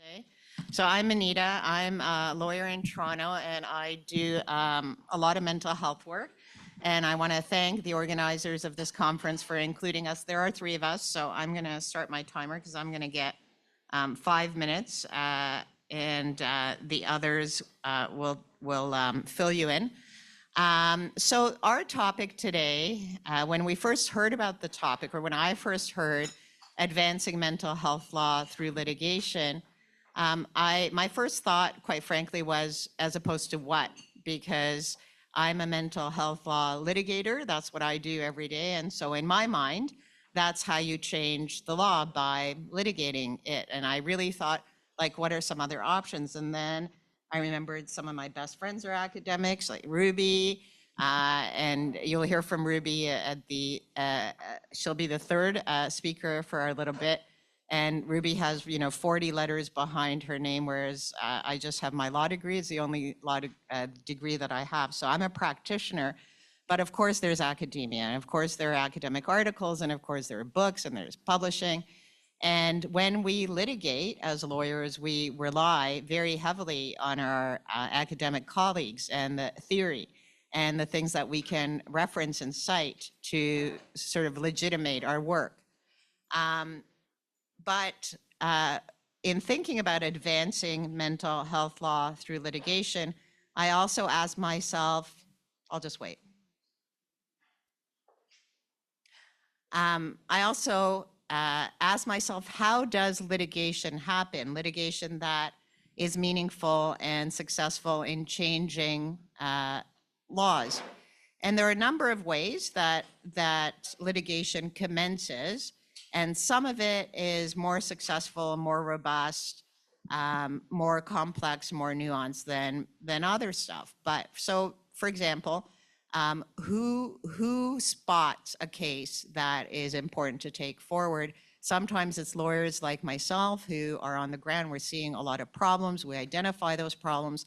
today. So I'm Anita. I'm a lawyer in Toronto, and I do a lot of mental health work. And I want to thank the organizers of this conference for including us. There are three of us, so I'm going to start my timer because I'm going to get 5 minutes, and the others will fill you in. So our topic today, when we first heard about the topic, or when I first heard advancing mental health law through litigation, my first thought, quite frankly, was as opposed to what, because I'm a mental health law litigator. That's what I do every day. And so in my mind, that's how you change the law, by litigating it. And I really thought, like, what are some other options? And then I remembered some of my best friends are academics, like Ruby, and you'll hear from Ruby at she'll be the third speaker for a little bit. And Ruby has, 40 letters behind her name, whereas I just have my law degree. It's the only law degree that I have. So I'm a practitioner, but of course there's academia, and of course there are academic articles, and of course there are books, and there's publishing. And when we litigate as lawyers, we rely very heavily on our academic colleagues and the theory and the things that we can reference and cite to sort of legitimate our work. But in thinking about advancing mental health law through litigation, I also asked myself, I'll just wait. I also asked myself, how does litigation happen? Litigation that is meaningful and successful in changing laws. And there are a number of ways that litigation commences, and some of it is more successful, more robust, more complex, more nuanced than other stuff. But so, for example, who spots a case that is important to take forward? Sometimes it's lawyers like myself who are on the ground. We're seeing a lot of problems. We identify those problems,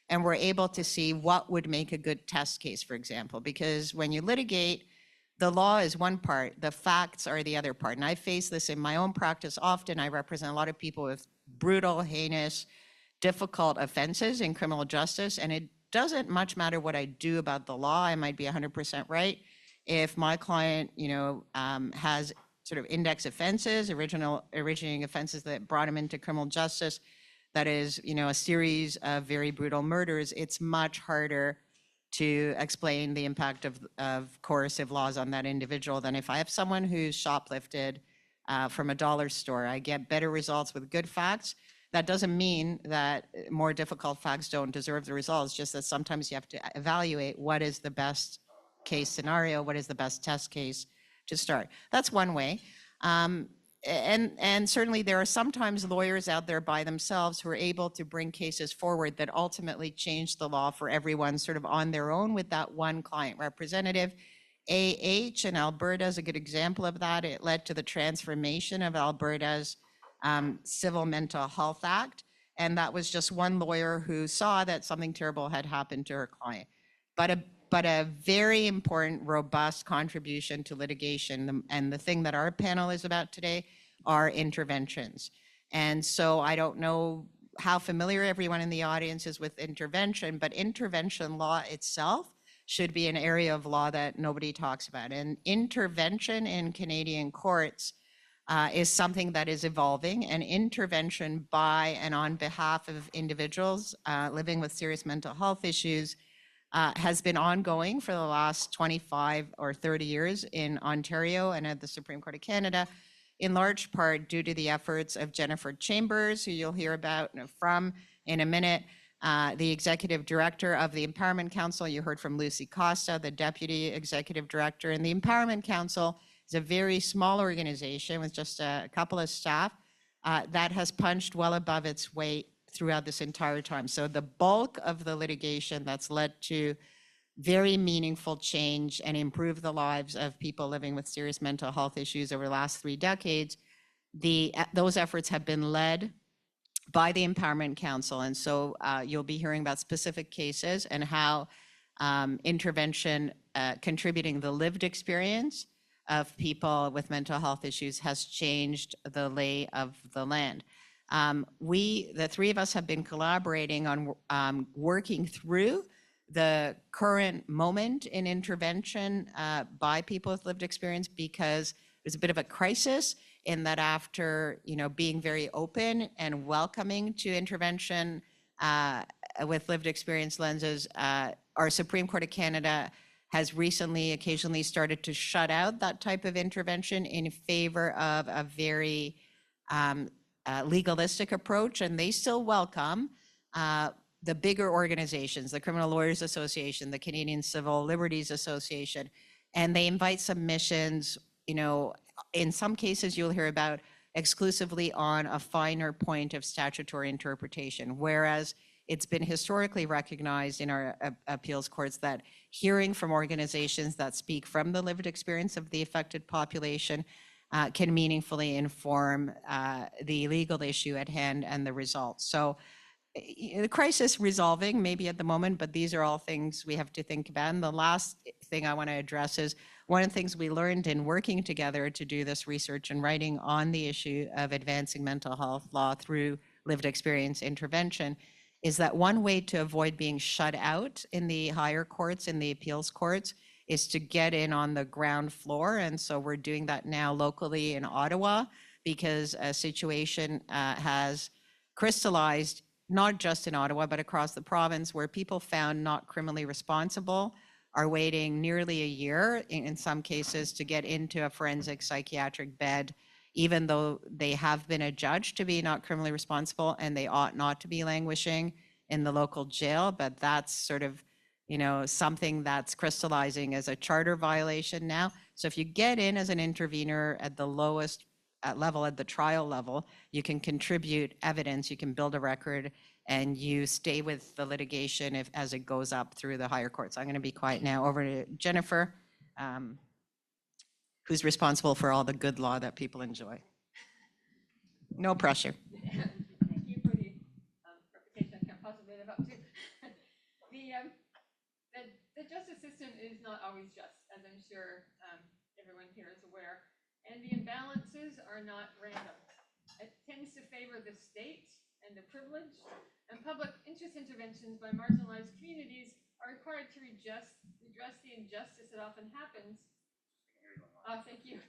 and we're able to see what would make a good test case, for example. Because when you litigate, the law is one part, the facts are the other part. And I face this in my own practice often. I represent a lot of people with brutal, heinous, difficult offenses in criminal justice, and it doesn't much matter what I do about the law. I might be 100% right. If my client, has sort of index offenses, originating offenses that brought him into criminal justice, that is, a series of very brutal murders, it's much harder to explain the impact of coercive laws on that individual than if I have someone who's shoplifted from a dollar store. I get better results with good facts. That doesn't mean that more difficult facts don't deserve the results, just that sometimes you have to evaluate what is the best case scenario, what is the best test case to start. That's one way. And certainly there are sometimes lawyers out there by themselves who are able to bring cases forward that ultimately change the law for everyone sort of on their own with that one client representative. AH in Alberta is a good example of that. It led to the transformation of Alberta's Civil Mental Health Act. And that was just one lawyer who saw that something terrible had happened to her client. But a very important, robust contribution to litigation, and the thing that our panel is about today, are interventions. And so I don't know how familiar everyone in the audience is with intervention, but intervention law itself should be an area of law that nobody talks about. And intervention in Canadian courts is something that is evolving, and intervention by and on behalf of individuals living with serious mental health issues has been ongoing for the last 25 or 30 years in Ontario and at the Supreme Court of Canada, in large part due to the efforts of Jennifer Chambers, who you'll hear about from in a minute, the executive director of the Empowerment Council. You heard from Lucy Costa, the deputy executive director. And the Empowerment Council is a very small organization with just a couple of staff that has punched well above its weight throughout this entire time. So the bulk of the litigation that's led to very meaningful change and improve the lives of people living with serious mental health issues over the last 3 decades, those efforts have been led by the Empowerment Council. And so you'll be hearing about specific cases and how intervention contributing the lived experience of people with mental health issues has changed the lay of the land. The three of us have been collaborating on working through the current moment in intervention by people with lived experience, because it was a bit of a crisis in that after, being very open and welcoming to intervention with lived experience lenses, our Supreme Court of Canada has recently occasionally started to shut out that type of intervention in favor of a very legalistic approach, and they still welcome the bigger organizations, the Criminal Lawyers Association, the Canadian Civil Liberties Association, and they invite submissions, in some cases you'll hear about exclusively on a finer point of statutory interpretation, whereas it's been historically recognized in our appeals courts that hearing from organizations that speak from the lived experience of the affected population can meaningfully inform the legal issue at hand and the results. So the crisis resolving maybe at the moment, but these are all things we have to think about. And the last thing I want to address is one of the things we learned in working together to do this research and writing on the issue of advancing mental health law through lived experience intervention is that one way to avoid being shut out in the higher courts, in the appeals courts, is to get in on the ground floor. And so we're doing that now locally in Ottawa, because a situation has crystallized, not just in Ottawa, but across the province, where people found not criminally responsible are waiting nearly a year, in some cases, to get into a forensic psychiatric bed, even though they have been adjudged to be not criminally responsible and they ought not to be languishing in the local jail. But that's sort of, something that's crystallizing as a charter violation now. So if you get in as an intervener at the lowest level, at the trial level, you can contribute evidence, you can build a record, and you stay with the litigation as it goes up through the higher courts. I'm going to be quiet now. Over to Jennifer, who's responsible for all the good law that people enjoy. No pressure. Thank you for the reputation I can't possibly live up to. The justice system is not always just, as I'm sure everyone here is aware, and the imbalances are not random. It tends to favor the state and the privileged, and public interest interventions by marginalized communities are required to redress the injustice that often happens. Thank you.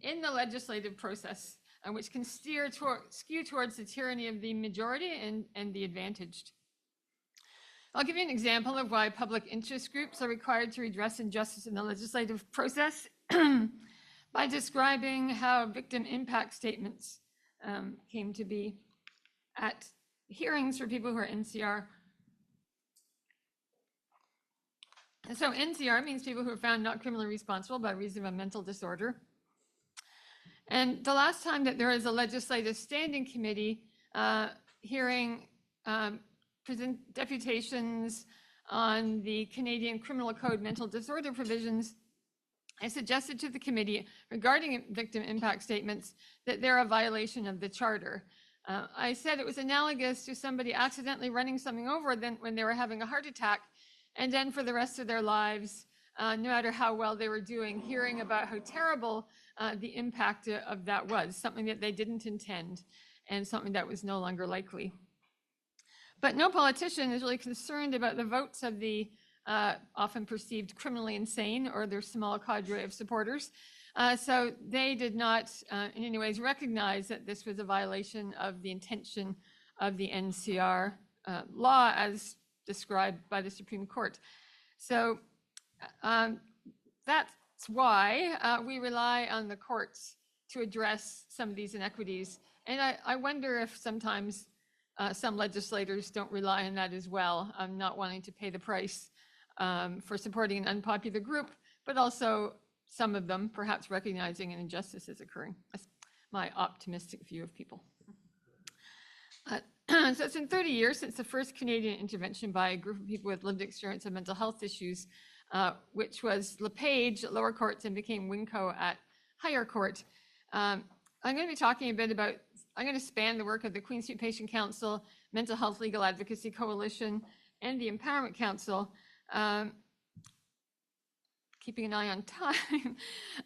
In the legislative process, which can skew towards the tyranny of the majority and the advantaged. I'll give you an example of why public interest groups are required to redress injustice in the legislative process by describing how victim impact statements came to be at hearings for people who are NCR. And so NCR means people who are found not criminally responsible by reason of a mental disorder. And the last time that there was a legislative standing committee hearing deputations on the Canadian Criminal Code mental disorder provisions, I suggested to the committee regarding victim impact statements that they're a violation of the charter. I said it was analogous to somebody accidentally running something over when they were having a heart attack, and then for the rest of their lives, no matter how well they were doing, hearing about how terrible the impact of that was, something that they didn't intend and something that was no longer likely. But no politician is really concerned about the votes of the often perceived criminally insane or their small cadre of supporters. So they did not in any ways recognize that this was a violation of the intention of the NCR law as described by the Supreme Court. So that's why we rely on the courts to address some of these inequities. And I wonder if sometimes some legislators don't rely on that as well, not wanting to pay the price for supporting an unpopular group, but also some of them perhaps recognizing an injustice is occurring. That's my optimistic view of people. So it's been 30 years since the first Canadian intervention by a group of people with lived experience of mental health issues, which was LePage at lower courts and became Winco at higher court. I'm going to be talking a bit about, I'm going to span the work of the Queen Street Patient Council, Mental Health Legal Advocacy Coalition, and the Empowerment Council. keeping an eye on time.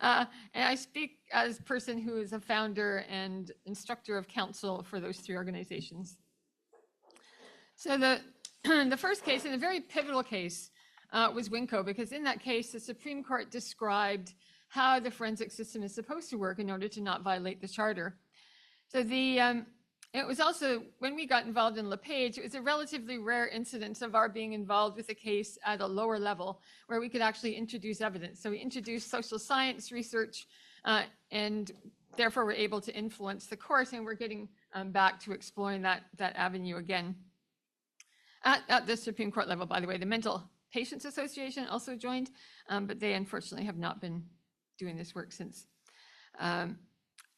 And I speak as a person who is a founder and instructor of counsel for those three organizations. So the first case, and a very pivotal case, was Winco, because in that case, the Supreme Court described how the forensic system is supposed to work in order to not violate the charter. So it was also, when we got involved in LePage, it was a relatively rare incidence of our being involved with a case at a lower level where we could actually introduce evidence. So we introduced social science research, and therefore we're able to influence the court, and we're getting back to exploring that avenue again. At the Supreme Court level, by the way, the Mental Patients Association also joined, but they unfortunately have not been doing this work since.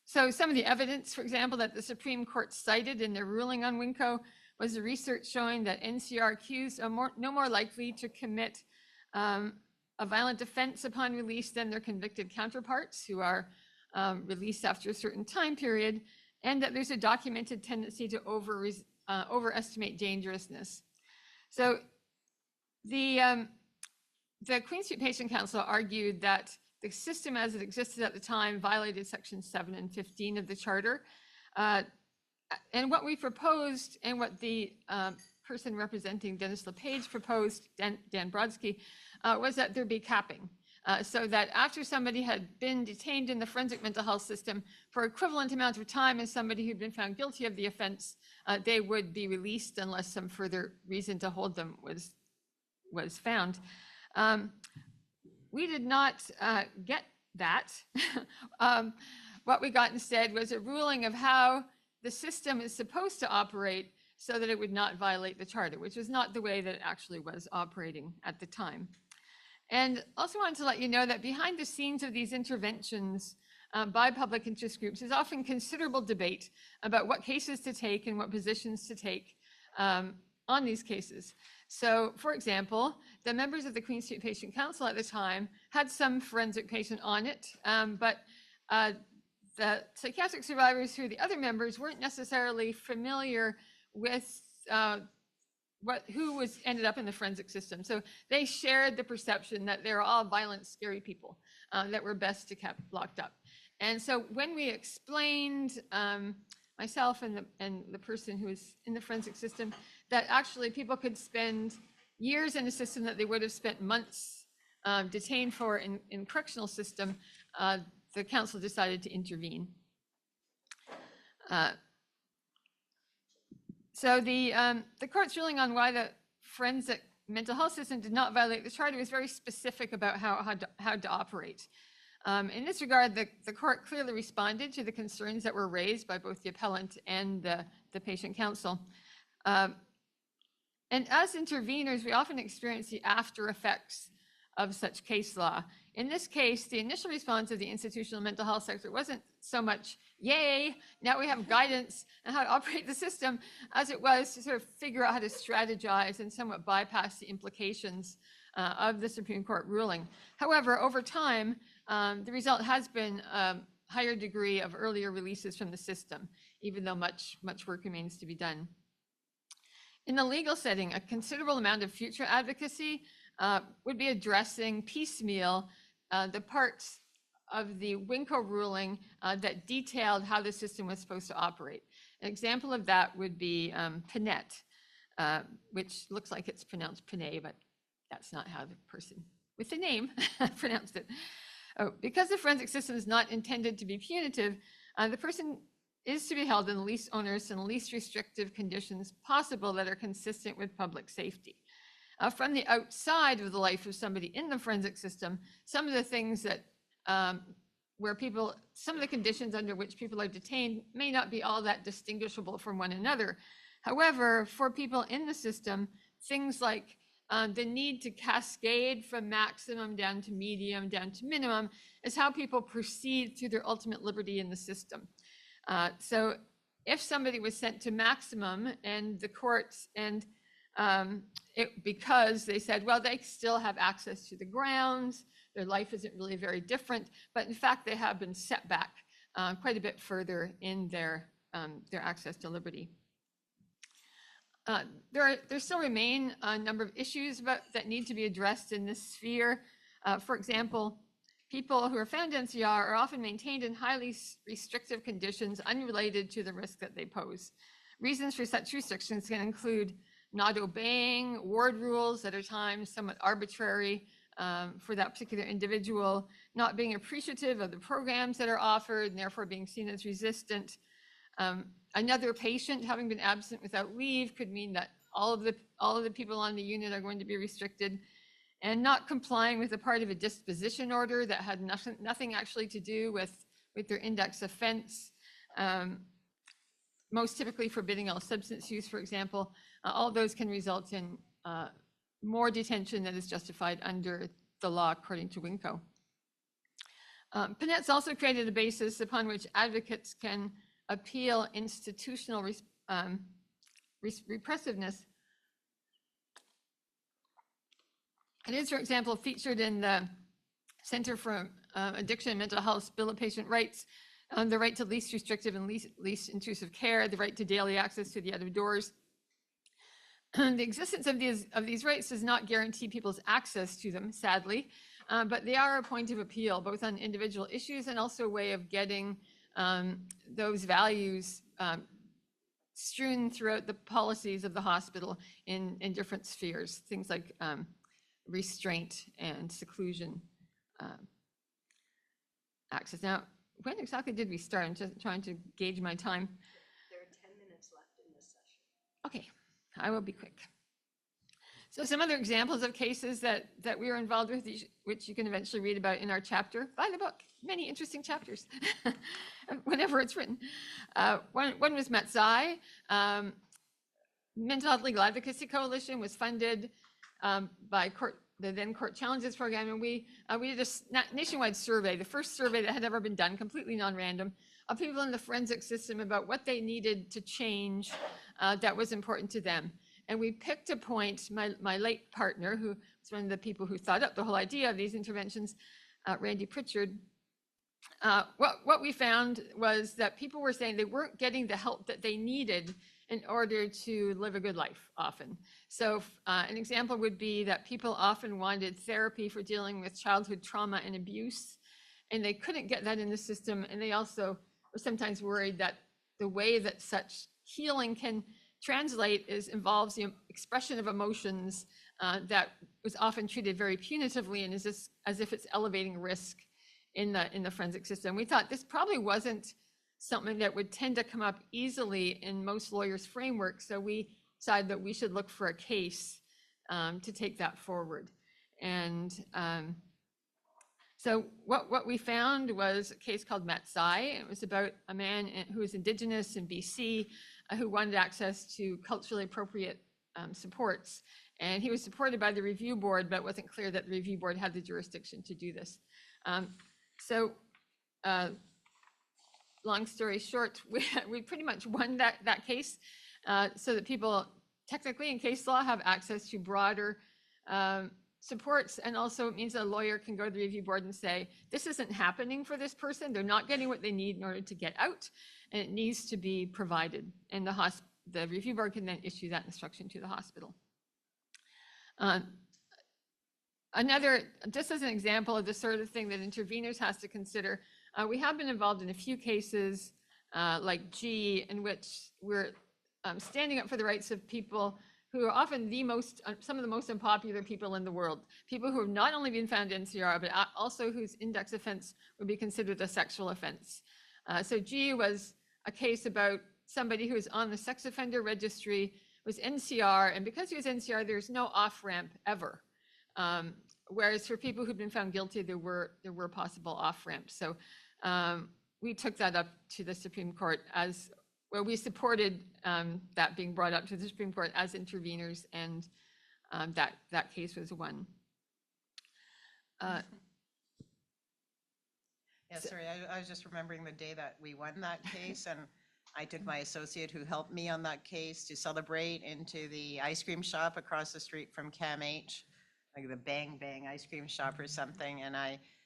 So some of the evidence, for example, that the Supreme Court cited in their ruling on Winco was the research showing that NCRQs are no more likely to commit a violent offense upon release than their convicted counterparts who are released after a certain time period, and that there's a documented tendency to overestimate dangerousness. So the Queen Street Patient Council argued that the system as it existed at the time violated Section 7 and 15 of the Charter. And what we proposed, and what the person representing Dennis LePage proposed, Dan Brodsky, was that there be capping. So that after somebody had been detained in the forensic mental health system for equivalent amount of time as somebody who'd been found guilty of the offense, they would be released unless some further reason to hold them was found. We did not get that. What we got instead was a ruling of how the system is supposed to operate so that it would not violate the Charter, which was not the way that it actually was operating at the time. And also wanted to let you know that behind the scenes of these interventions by public interest groups is often considerable debate about what cases to take and what positions to take on these cases. So, for example, the members of the Queen Street Patient Council at the time had some forensic patient on it, but the psychiatric survivors who are the other members weren't necessarily familiar with who ended up in the forensic system. So they shared the perception that they're all violent, scary people that were best to keep locked up. And so when we explained, myself and the person who was in the forensic system, that actually people could spend years in a system that they would have spent months detained for in correctional system, the council decided to intervene. So the court's ruling on why the forensic mental health system did not violate the Charter was very specific about how to operate. In this regard, the court clearly responded to the concerns that were raised by both the appellant and the patient council. And as interveners, we often experience the after effects of such case law. In this case, the initial response of the institutional mental health sector wasn't so much, yay, now we have guidance on how to operate the system, as it was to sort of figure out how to strategize and somewhat bypass the implications of the Supreme Court ruling. However, over time, the result has been a higher degree of earlier releases from the system, even though much work remains to be done. In the legal setting, a considerable amount of future advocacy would be addressing piecemeal the parts of the Winco ruling that detailed how the system was supposed to operate. An example of that would be Pinette, which looks like it's pronounced Pinay, but that's not how the person with the name pronounced it. Oh, because the forensic system is not intended to be punitive, the person is to be held in the least onerous and least restrictive conditions possible that are consistent with public safety. From the outside of the life of somebody in the forensic system, some of the things that some of the conditions under which people are detained may not be all that distinguishable from one another. However, for people in the system, things like the need to cascade from maximum down to medium, down to minimum, is how people proceed through their ultimate liberty in the system. So if somebody was sent to maximum and the courts because they said, well, they still have access to the grounds, their life isn't really very different, but in fact, they have been set back quite a bit further in their access to liberty. There still remain a number of issues that need to be addressed in this sphere. For example, people who are found NCR are often maintained in highly restrictive conditions unrelated to the risk that they pose. Reasons for such restrictions can include not obeying ward rules that are times somewhat arbitrary for that particular individual, not being appreciative of the programs that are offered and therefore being seen as resistant. Another patient having been absent without leave could mean that all of the people on the unit are going to be restricted, and not complying with a part of a disposition order that had nothing actually to do with their index offense. Most typically forbidding all substance use, for example. All of those can result in more detention than is justified under the law, according to WINCO. Panet's also created a basis upon which advocates can appeal institutional repressiveness. It is, for example, featured in the Center for Addiction and Mental Health Bill of Patient Rights, the right to least restrictive and least intrusive care, the right to daily access to the out of doors. The existence of these rights does not guarantee people's access to them, sadly, but they are a point of appeal, both on individual issues and also a way of getting those values strewn throughout the policies of the hospital in different spheres, things like restraint and seclusion access. Now, when exactly did we start? I'm just trying to gauge my time. There are 10 minutes left in this session. Okay, I will be quick. So some other examples of cases that we were involved with, which you can eventually read about in our chapter. Buy the book, many interesting chapters, whenever it's written. One was Matsai. Mental Health Legal Advocacy Coalition was funded by the then Court Challenges Program, and we did a nationwide survey, the first survey that had ever been done, completely non-random, of people in the forensic system about what they needed to change that was important to them. And we picked a point, my late partner, who was one of the people who thought up the whole idea of these interventions, Randy Pritchard. What we found was that people were saying they weren't getting the help that they needed in order to live a good life often. So an example would be that people often wanted therapy for dealing with childhood trauma and abuse, and they couldn't get that in the system. And they also were sometimes worried that the way that such healing can translate involves the expression of emotions that was often treated very punitively and as if it's elevating risk in the forensic system. We thought this probably wasn't something that would tend to come up easily in most lawyers' frameworks. So we decided that we should look for a case to take that forward. And so what we found was a case called Matsai. It was about a man who was Indigenous in BC who wanted access to culturally appropriate supports. And he was supported by the review board, but it wasn't clear that the review board had the jurisdiction to do this. Long story short, we pretty much won that case so that people technically in case law have access to broader supports. And also it means that a lawyer can go to the review board and say, this isn't happening for this person. They're not getting what they need in order to get out, and it needs to be provided. And the review board can then issue that instruction to the hospital. Just as an example of the sort of thing that interveners has to consider, we have been involved in a few cases like G, in which we're standing up for the rights of people who are often some of the most unpopular people in the world. People who have not only been found NCR, but also whose index offense would be considered a sexual offense. So G was a case about somebody who was on the sex offender registry, was NCR, and because he was NCR, there's no off-ramp ever. Whereas for people who've been found guilty, there were possible off-ramps. So we took that up to the Supreme Court we supported that being brought up to the Supreme Court as interveners, and that case was won. Yeah, sorry, I was just remembering the day that we won that case, and I took my associate who helped me on that case to celebrate into the ice cream shop across the street from CAMH, like the Bang Bang ice cream shop or something. And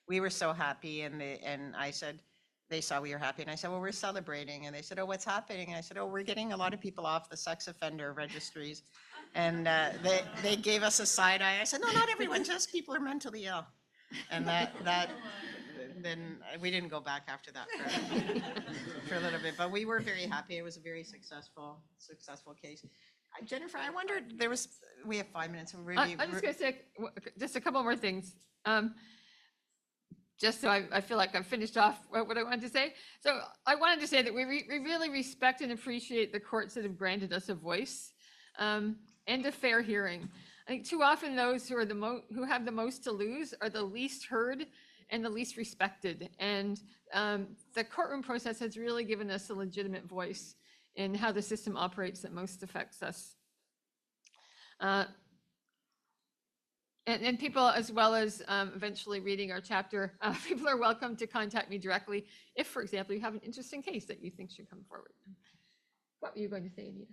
we were so happy, and I said, they saw we were happy, and I said, well, we're celebrating. And they said, oh, what's happening? And I said, oh, we're getting a lot of people off the sex offender registries. And they gave us a side eye. I said, no, not everyone, just people are mentally ill. And then we didn't go back after that for a little bit, but we were very happy. It was a very successful case. Jennifer, I wondered, we have 5 minutes. And I'm just going to say just a couple more things. Just so I feel like I've finished off what I wanted to say. So I wanted to say that we really respect and appreciate the courts that have granted us a voice and a fair hearing. I think too often those who are who have the most to lose are the least heard and the least respected. And the courtroom process has really given us a legitimate voice in how the system operates that most affects us. And people, as well as eventually reading our chapter, people are welcome to contact me directly if, for example, you have an interesting case that you think should come forward. What were you going to say, Anita?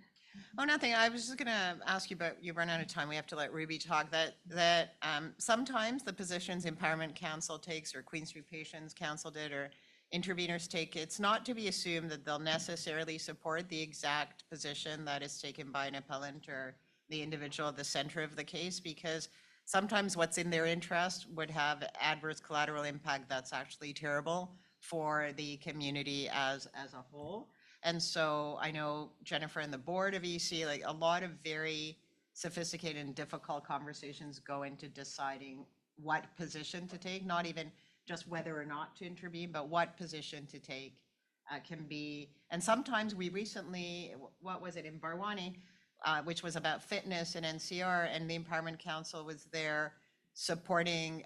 Oh, nothing. I was just going to ask you, but you run out of time. We have to let Ruby talk. That sometimes the positions Empowerment Council takes, or Queen Street Patients Council did, or interveners take, it's not to be assumed that they'll necessarily support the exact position that is taken by an appellant or the individual at the center of the case, because sometimes what's in their interest would have adverse collateral impact that's actually terrible for the community as a whole. And so I know Jennifer and the board of EC, like a lot of very sophisticated and difficult conversations go into deciding what position to take, not even just whether or not to intervene, but what position to take can be. And sometimes we recently, what was it in Barwani, which was about fitness and NCR, and the Empowerment Council was there supporting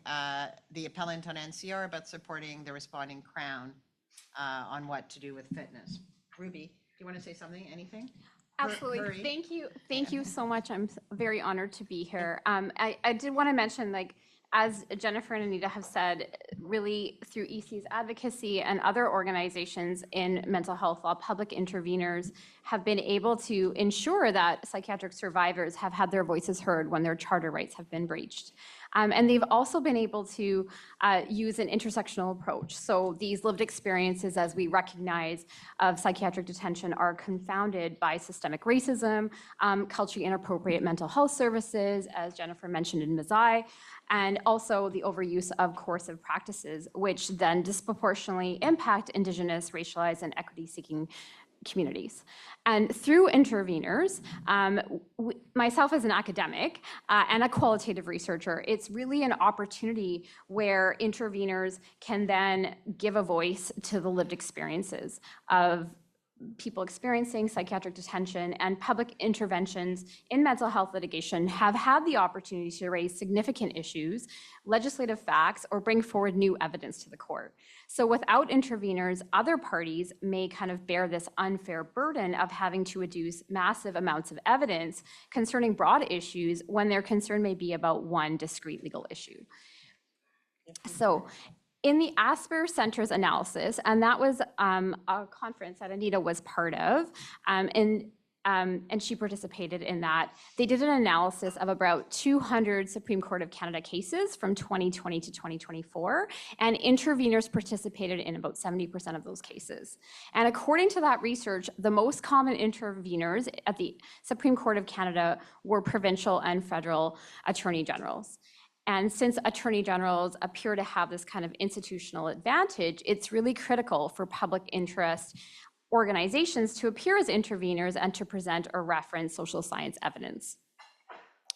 the appellant on NCR, but supporting the responding Crown on what to do with fitness. Ruby, do you want to say something, anything? Absolutely. Hurry. Thank you so much. I'm very honored to be here. I did want to mention, like, as Jennifer and Anita have said, really through EC's advocacy and other organizations in mental health law, public interveners have been able to ensure that psychiatric survivors have had their voices heard when their charter rights have been breached. And they've also been able to use an intersectional approach. So these lived experiences, as we recognize, of psychiatric detention are confounded by systemic racism, culturally inappropriate mental health services, as Jennifer mentioned in Mazai, and also the overuse of coercive practices, which then disproportionately impact Indigenous, racialized, and equity-seeking communities. And through interveners, myself as an academic and a qualitative researcher, it's really an opportunity where interveners can then give a voice to the lived experiences of people experiencing psychiatric detention, and public interventions in mental health litigation have had the opportunity to raise significant issues, legislative facts, or bring forward new evidence to the court. So without interveners, other parties may kind of bear this unfair burden of having to adduce massive amounts of evidence concerning broad issues when their concern may be about one discrete legal issue. So in the Asper Center's analysis, and that was a conference that Anita was part of, and she participated in that, they did an analysis of about 200 Supreme Court of Canada cases from 2020 to 2024, and interveners participated in about 70% of those cases. And according to that research, the most common interveners at the Supreme Court of Canada were provincial and federal attorney generals. And since attorney generals appear to have this kind of institutional advantage, it's really critical for public interest organizations to appear as interveners and to present or reference social science evidence.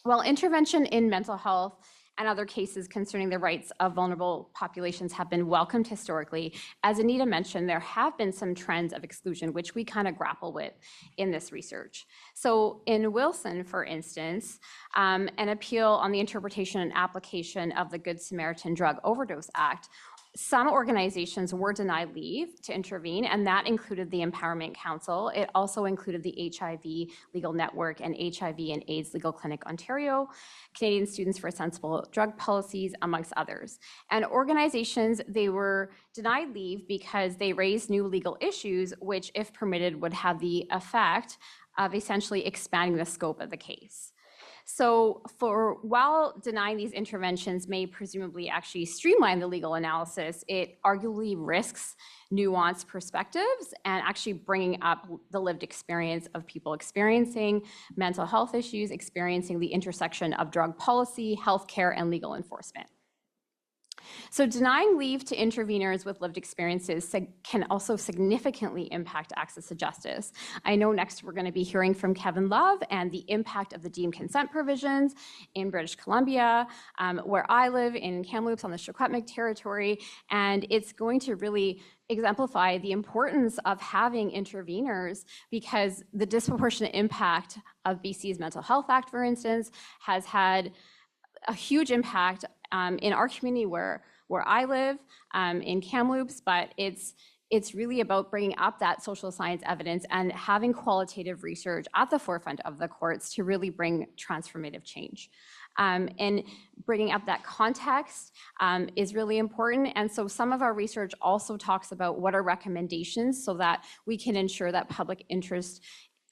While intervention in mental health and other cases concerning the rights of vulnerable populations have been welcomed historically, as Anita mentioned, there have been some trends of exclusion, which we kind of grapple with in this research. So in Wilson, for instance, an appeal on the interpretation and application of the Good Samaritan Drug Overdose Act, some organizations were denied leave to intervene, and that included the Empowerment Council. It also included the HIV Legal Network and HIV and AIDS Legal Clinic Ontario, Canadian Students for Sensible Drug Policies, amongst others. And organizations, they were denied leave because they raised new legal issues, which, if permitted, would have the effect of essentially expanding the scope of the case. So while denying these interventions may presumably actually streamline the legal analysis, it arguably risks nuanced perspectives and actually bringing up the lived experience of people experiencing mental health issues, experiencing the intersection of drug policy, healthcare, and legal enforcement. So denying leave to interveners with lived experiences can also significantly impact access to justice. I know next we're going to be hearing from Kevin Love and the impact of the deemed consent provisions in British Columbia, where I live in Kamloops on the Secwepemc territory, and it's going to really exemplify the importance of having interveners, because the disproportionate impact of BC's Mental Health Act, for instance, has had a huge impact in our community where I live, in Kamloops, but it's really about bringing up that social science evidence and having qualitative research at the forefront of the courts to really bring transformative change. And bringing up that context is really important. And so some of our research also talks about what are recommendations so that we can ensure that public interest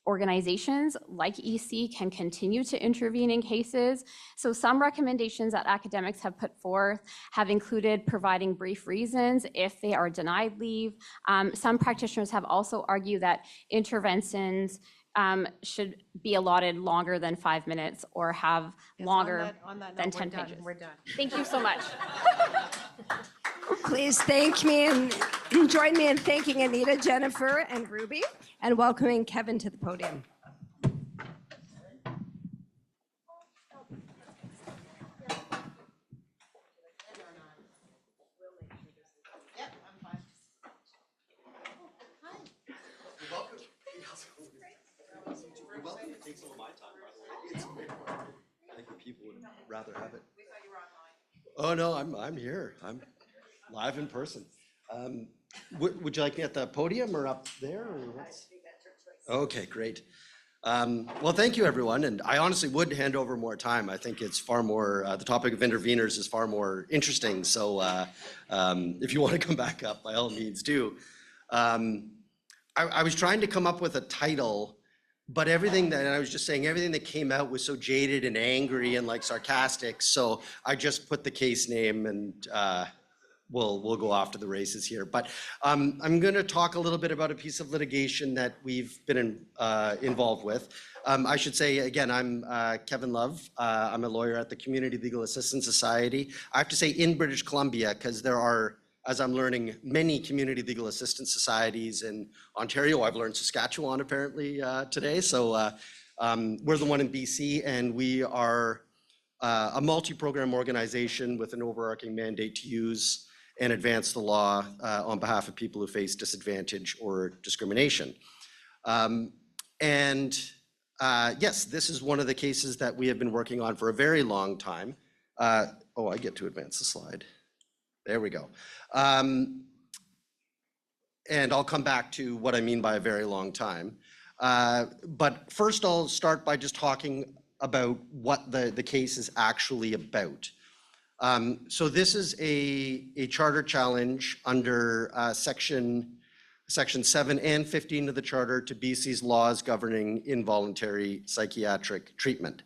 organizations like EC can continue to intervene in cases. So some recommendations that academics have put forth have included providing brief reasons if they are denied leave. Some practitioners have also argued that interventions should be allotted longer than 5 minutes or have longer than 10 pages. We're done. Thank you so much. Please thank me and join me in thanking Anita, Jennifer, and Ruby, and welcoming Kevin to the podium. Yep, I'm fine. You're welcome. You're welcome to take some of my time, by the way. It's a big one. I think the people would rather have it. We thought you were online. Oh, no, I'm here. I'm live in person. Would you like me at the podium or up there? Or what's... Okay, great. Well, thank you, everyone. And I honestly would hand over more time. I think it's far more, the topic of interveners is far more interesting. So if you want to come back up, by all means do. I was trying to come up with a title, but everything that, and I was just saying, everything that came out was so jaded and angry and like sarcastic. So I just put the case name and we'll go off to the races here. But I'm going to talk a little bit about a piece of litigation that we've been involved with. I should say, again, I'm Kevin Love. I'm a lawyer at the Community Legal Assistance Society. I have to say in British Columbia, because there are, as I'm learning, many community legal assistance societies in Ontario. I've learned Saskatchewan apparently today. So we're the one in BC, and we are a multi-program organization with an overarching mandate to use and advance the law on behalf of people who face disadvantage or discrimination. Yes, this is one of the cases that we have been working on for a very long time. Oh, I get to advance the slide. There we go. And I'll come back to what I mean by a very long time. But first I'll start by just talking about what the case is actually about. So this is a charter challenge under section 7 and 15 of the charter to BC's laws governing involuntary psychiatric treatment.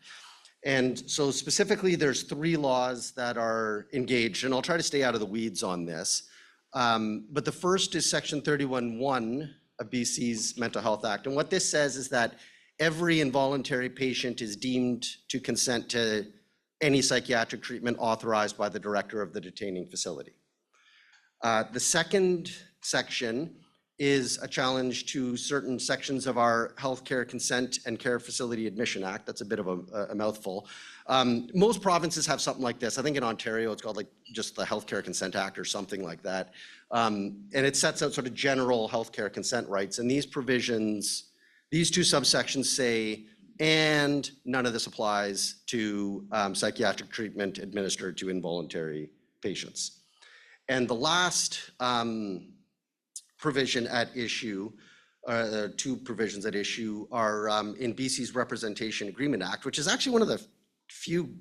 And so specifically, there's 3 laws that are engaged, and I'll try to stay out of the weeds on this. But the first is section 31(1) of BC's Mental Health Act. And what this says is that every involuntary patient is deemed to consent to any psychiatric treatment authorized by the director of the detaining facility. The second section is a challenge to certain sections of our Healthcare Consent and Care Facility Admission Act. That's a bit of a mouthful. Most provinces have something like this. I think in Ontario, it's called like just the Healthcare Consent Act or something like that. And it sets out sort of general healthcare consent rights. And these provisions, these 2 subsections say, and none of this applies to psychiatric treatment administered to involuntary patients. And the last provision at issue, 2 provisions at issue, are in BC's Representation Agreement Act, which is actually one of the few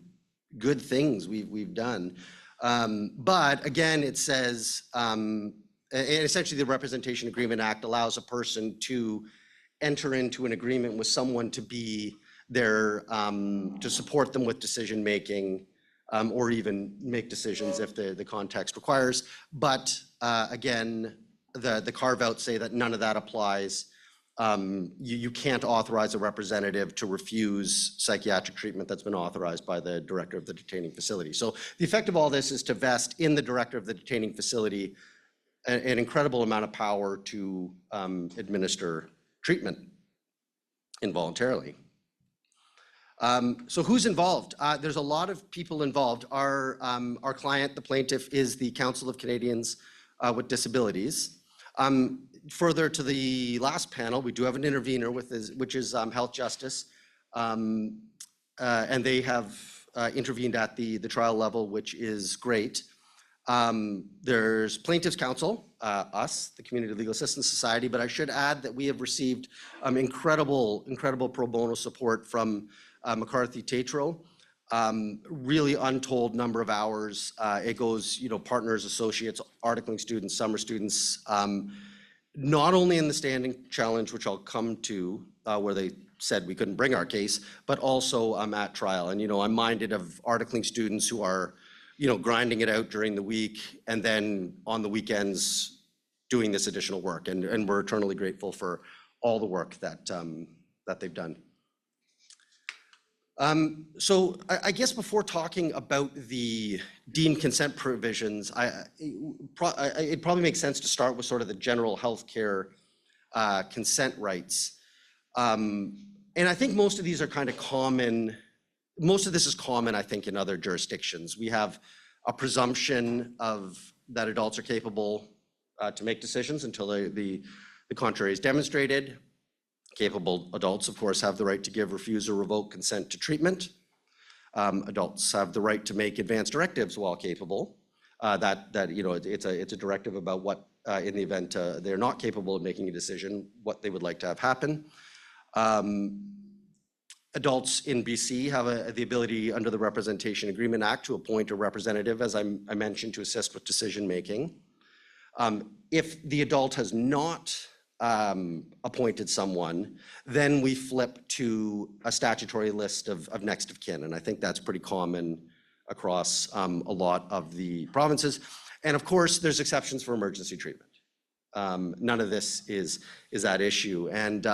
good things we've done. But again, it says, and essentially the Representation Agreement Act allows a person to enter into an agreement with someone to be there, to support them with decision making, or even make decisions if the context requires. But again, the carve-outs say that none of that applies you can't authorize a representative to refuse psychiatric treatment that's been authorized by the director of the detaining facility. So the effect of all this is to vest in the director of the detaining facility an incredible amount of power to administer treatment involuntarily. So who's involved? There's a lot of people involved. Our client, the plaintiff, is the Council of Canadians with Disabilities. Further to the last panel, we do have an intervener, which is Health Justice. And they have intervened at the trial level, which is great. There's Plaintiffs' Counsel, us, the Community Legal Assistance Society, but I should add that we have received incredible pro bono support from McCarthy Tatro. Really untold number of hours. It goes, partners, associates, articling students, summer students, not only in the standing challenge, which I'll come to, where they said we couldn't bring our case, but also at trial. And, I'm minded of articling students who are, grinding it out during the week and then on the weekends doing this additional work. And we're eternally grateful for all the work that they've done. So I guess before talking about the deemed consent provisions, it probably makes sense to start with sort of the general healthcare consent rights. And I think most of these are kind of common. Most of this is common, I think, in other jurisdictions. We have a presumption that adults are capable to make decisions until the contrary is demonstrated. Capable adults, of course, have the right to give, refuse, or revoke consent to treatment. Adults have the right to make advance directives while capable. It's a directive about what, in the event they're not capable of making a decision, what they would like to have happen. Adults in BC have the ability under the Representation Agreement Act to appoint a representative, as I mentioned, to assist with decision making. If the adult has not appointed someone, then we flip to a statutory list of next of kin. And I think that's pretty common across a lot of the provinces. And of course, there's exceptions for emergency treatment. None of this is at issue. And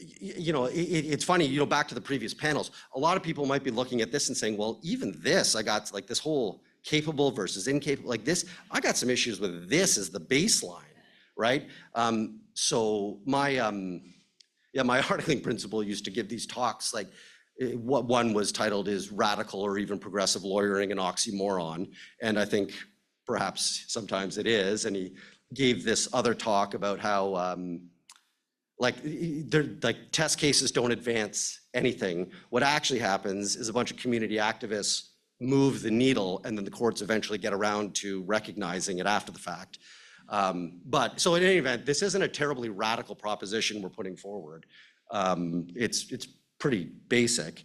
it's funny, back to the previous panels, a lot of people might be looking at this and saying, well, even this, I got like this whole capable versus incapable, like this, I got some issues with this as the baseline. Right? So my articling principal used to give these talks, like what one was titled is Radical or Even Progressive Lawyering an Oxymoron. And I think perhaps sometimes it is. And he gave this other talk about how test cases don't advance anything. What actually happens is a bunch of community activists move the needle and then the courts eventually get around to recognizing it after the fact. But so in any event, this isn't a terribly radical proposition we're putting forward. It's pretty basic.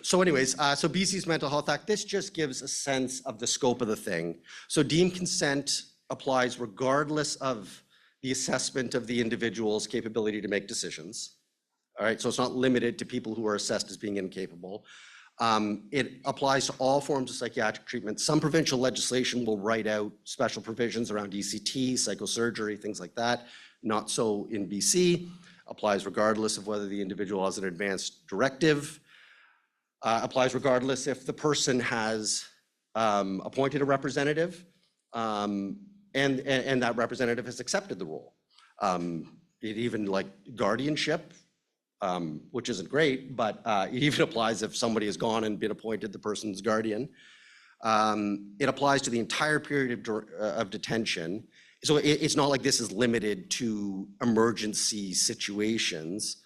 So anyways, so BC's Mental Health Act, this just gives a sense of the scope of the thing. So deemed consent applies regardless of the assessment of the individual's capability to make decisions. All right, so it's not limited to people who are assessed as being incapable. It applies to all forms of psychiatric treatment. Some provincial legislation will write out special provisions around ECT, psychosurgery, things like that. Not so in BC. Applies regardless of whether the individual has an advanced directive. Applies regardless if the person has appointed a representative and that representative has accepted the role. It even like guardianship, which isn't great, but it even applies if somebody has gone and been appointed the person's guardian. It applies to the entire period of detention. So it's not like this is limited to emergency situations.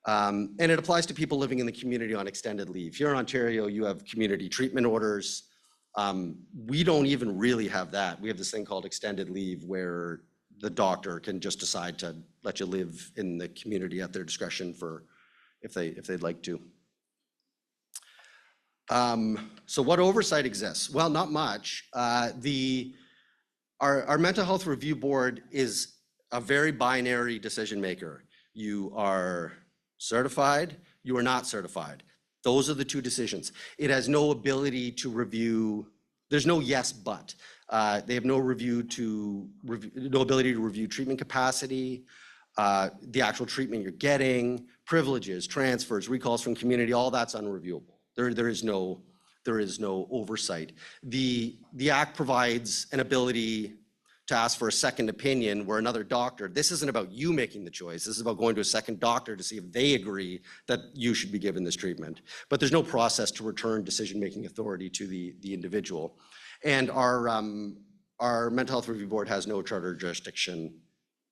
And it applies to people living in the community on extended leave. Here in Ontario, you have community treatment orders. We don't even really have that. We have this thing called extended leave where the doctor can just decide to let you live in the community at their discretion for if they'd like to. So what oversight exists? Well, not much. Our mental health review board is a very binary decision maker. You are certified, you are not certified. Those are the two decisions. It has no ability to review. There's no yes, but. They have no no ability to review treatment capacity, the actual treatment you're getting, privileges, transfers, recalls from community, all that's unreviewable. There is no oversight. The Act provides an ability to ask for a second opinion where another doctor, this isn't about you making the choice, this is about going to a second doctor to see if they agree that you should be given this treatment. But there's no process to return decision-making authority to the individual. And our Mental Health Review Board has no charter jurisdiction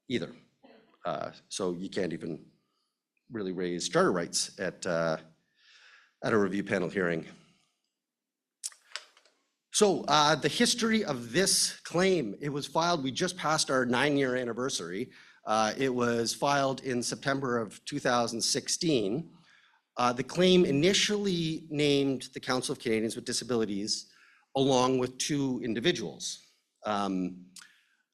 either. So you can't even really raise charter rights at a review panel hearing. So the history of this claim, it was filed, we just passed our 9-year anniversary. It was filed in September of 2016. The claim initially named the Council of Canadians with Disabilities along with 2 individuals.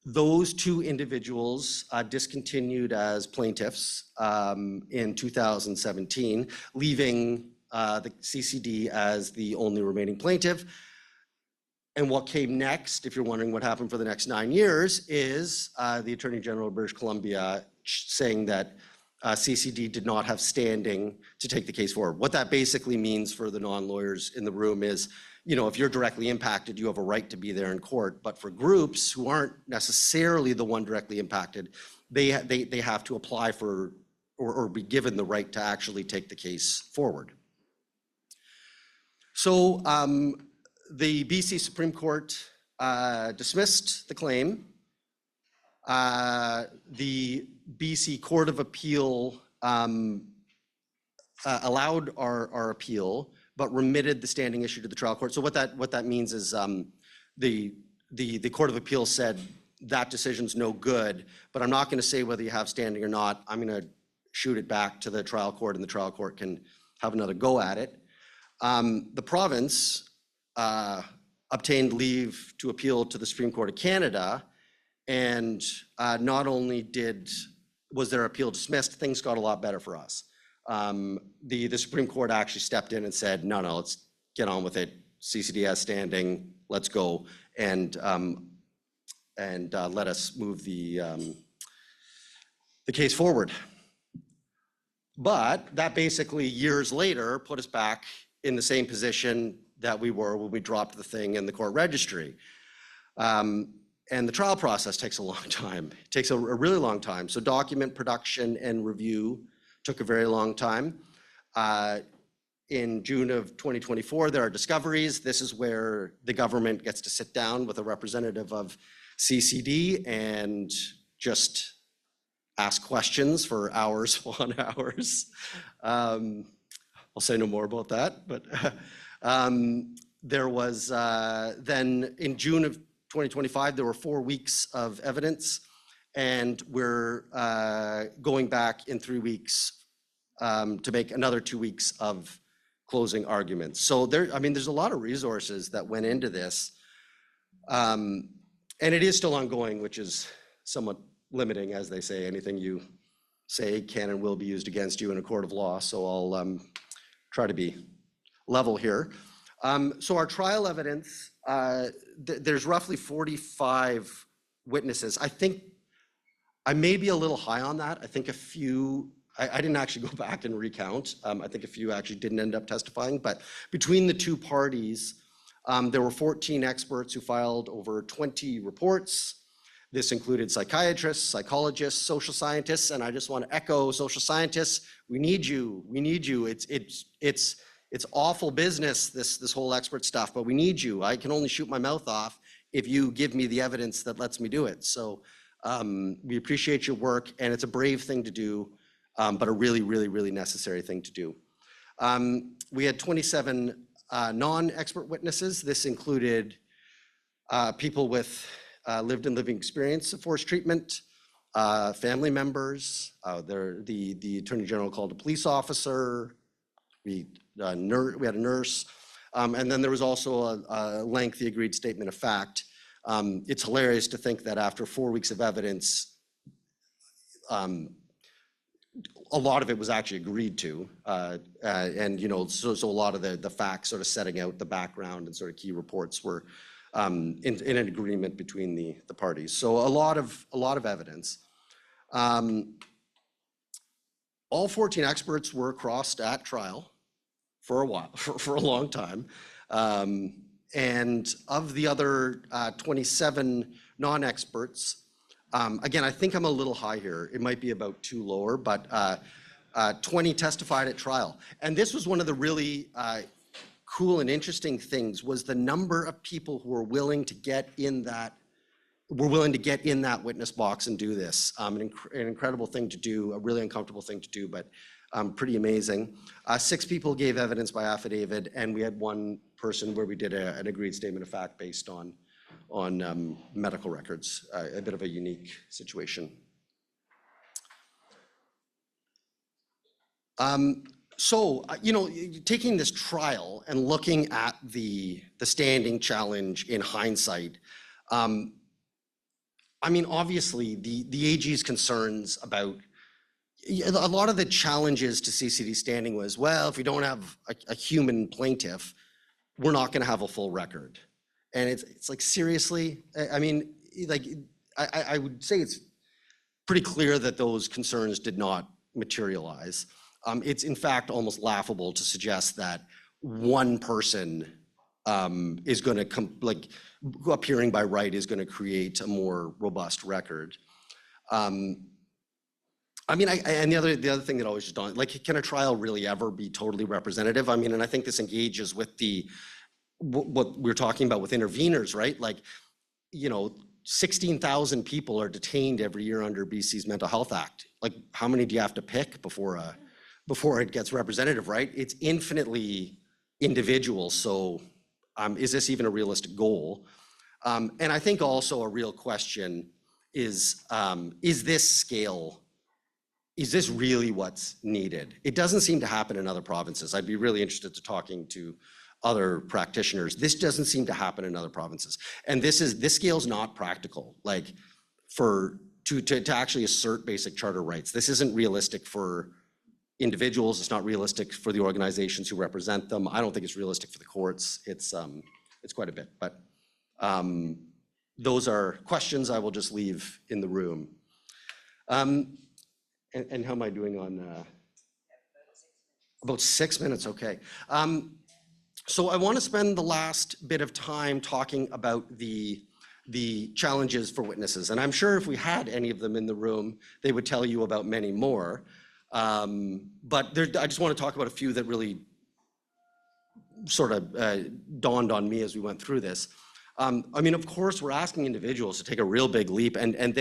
Those 2 individuals discontinued as plaintiffs in 2017, leaving the CCD as the only remaining plaintiff. And what came next, if you're wondering what happened for the next 9 years, is the Attorney General of British Columbia saying that CCD did not have standing to take the case forward. What that basically means for the non-lawyers in the room is, you know, if you're directly impacted, you have a right to be there in court. But for groups who aren't necessarily the one directly impacted, they have to apply for or be given the right to actually take the case forward. So the BC Supreme Court dismissed the claim. The BC Court of Appeal allowed our appeal, but remitted the standing issue to the trial court. So what that means is the Court of Appeal said that decision's no good, but I'm not going to say whether you have standing or not. I'm going to shoot it back to the trial court, and the trial court can have another go at it. The province obtained leave to appeal to the Supreme Court of Canada, and not only was their appeal dismissed, things got a lot better for us. The Supreme Court actually stepped in and said, no, let's get on with it. CCD has standing, let's go, and let us move the case forward. But that basically years later put us back in the same position that we were when we dropped the thing in the court registry. And the trial process takes a long time. It takes a really long time. So document production and review took a very long time. In June of 2024, there are discoveries. This is where the government gets to sit down with a representative of CCD and just ask questions for hours on hours. I'll say no more about that, but there was then in June of 2025, there were 4 weeks of evidence, and we're going back in 3 weeks to make another 2 weeks of closing arguments. So there's a lot of resources that went into this, and it is still ongoing, which is somewhat limiting, as they say. Anything you say can and will be used against you in a court of law. So I'll try to be level here. So our trial evidence, there's roughly 45 witnesses. I think I may be a little high on that. I think a few, I didn't actually go back and recount. I think a few actually didn't end up testifying, but between the two parties, there were 14 experts who filed over 20 reports. This included psychiatrists, psychologists, social scientists, and I just want to echo social scientists. We need you. We need you. It's awful business, this whole expert stuff, but we need you. I can only shoot my mouth off if you give me the evidence that lets me do it. So we appreciate your work, and it's a brave thing to do, but a really, really, really necessary thing to do. We had 27 non-expert witnesses. This included people with lived and living experience of forced treatment, family members. The Attorney General called a police officer. We had a nurse, and then there was also a lengthy agreed statement of fact. It's hilarious to think that after 4 weeks of evidence, a lot of it was actually agreed to, and so a lot of the facts sort of setting out the background and sort of key reports were in an agreement between the parties. So a lot of evidence. All 14 experts were crossed at trial for a while, for a long time. And of the other 27 non-experts, again, I think I'm a little high here. It might be about 2 lower, but 20 testified at trial. And this was one of the really cool and interesting things, was the number of people who were willing to get in that witness box and do this. An incredible thing to do, a really uncomfortable thing to do, but pretty amazing. 6 people gave evidence by affidavit, and we had 1 person where we did an agreed statement of fact based on medical records, a bit of a unique situation. So, taking this trial and looking at the standing challenge in hindsight, obviously the AG's concerns about a lot of the challenges to CCD standing was, well, if we don't have a human plaintiff, we're not going to have a full record. And it's like, seriously? I would say it's pretty clear that those concerns did not materialize. It's in fact almost laughable to suggest that one person is going to appearing by right is going to create a more robust record. And the other thing that always just dawned, can a trial really ever be totally representative? And I think this engages with what we're talking about with interveners, right? 16,000 people are detained every year under BC's Mental Health Act. How many do you have to pick before it gets representative, right? It's infinitely individual. So is this even a realistic goal? And I think also a real question is this scale, is this really what's needed? It doesn't seem to happen in other provinces. I'd be really interested to talking to other practitioners. This doesn't seem to happen in other provinces. And this scale's not practical, to actually assert basic charter rights. This isn't realistic for individuals. It's not realistic for the organizations who represent them. I don't think it's realistic for the courts. It's quite a bit, but those are questions I will just leave in the room. And how am I doing on? About 6 minutes, okay. So I want to spend the last bit of time talking about the challenges for witnesses. And I'm sure if we had any of them in the room, they would tell you about many more. But I just want to talk about a few that really sort of dawned on me as we went through this. Of course, we're asking individuals to take a real big leap, and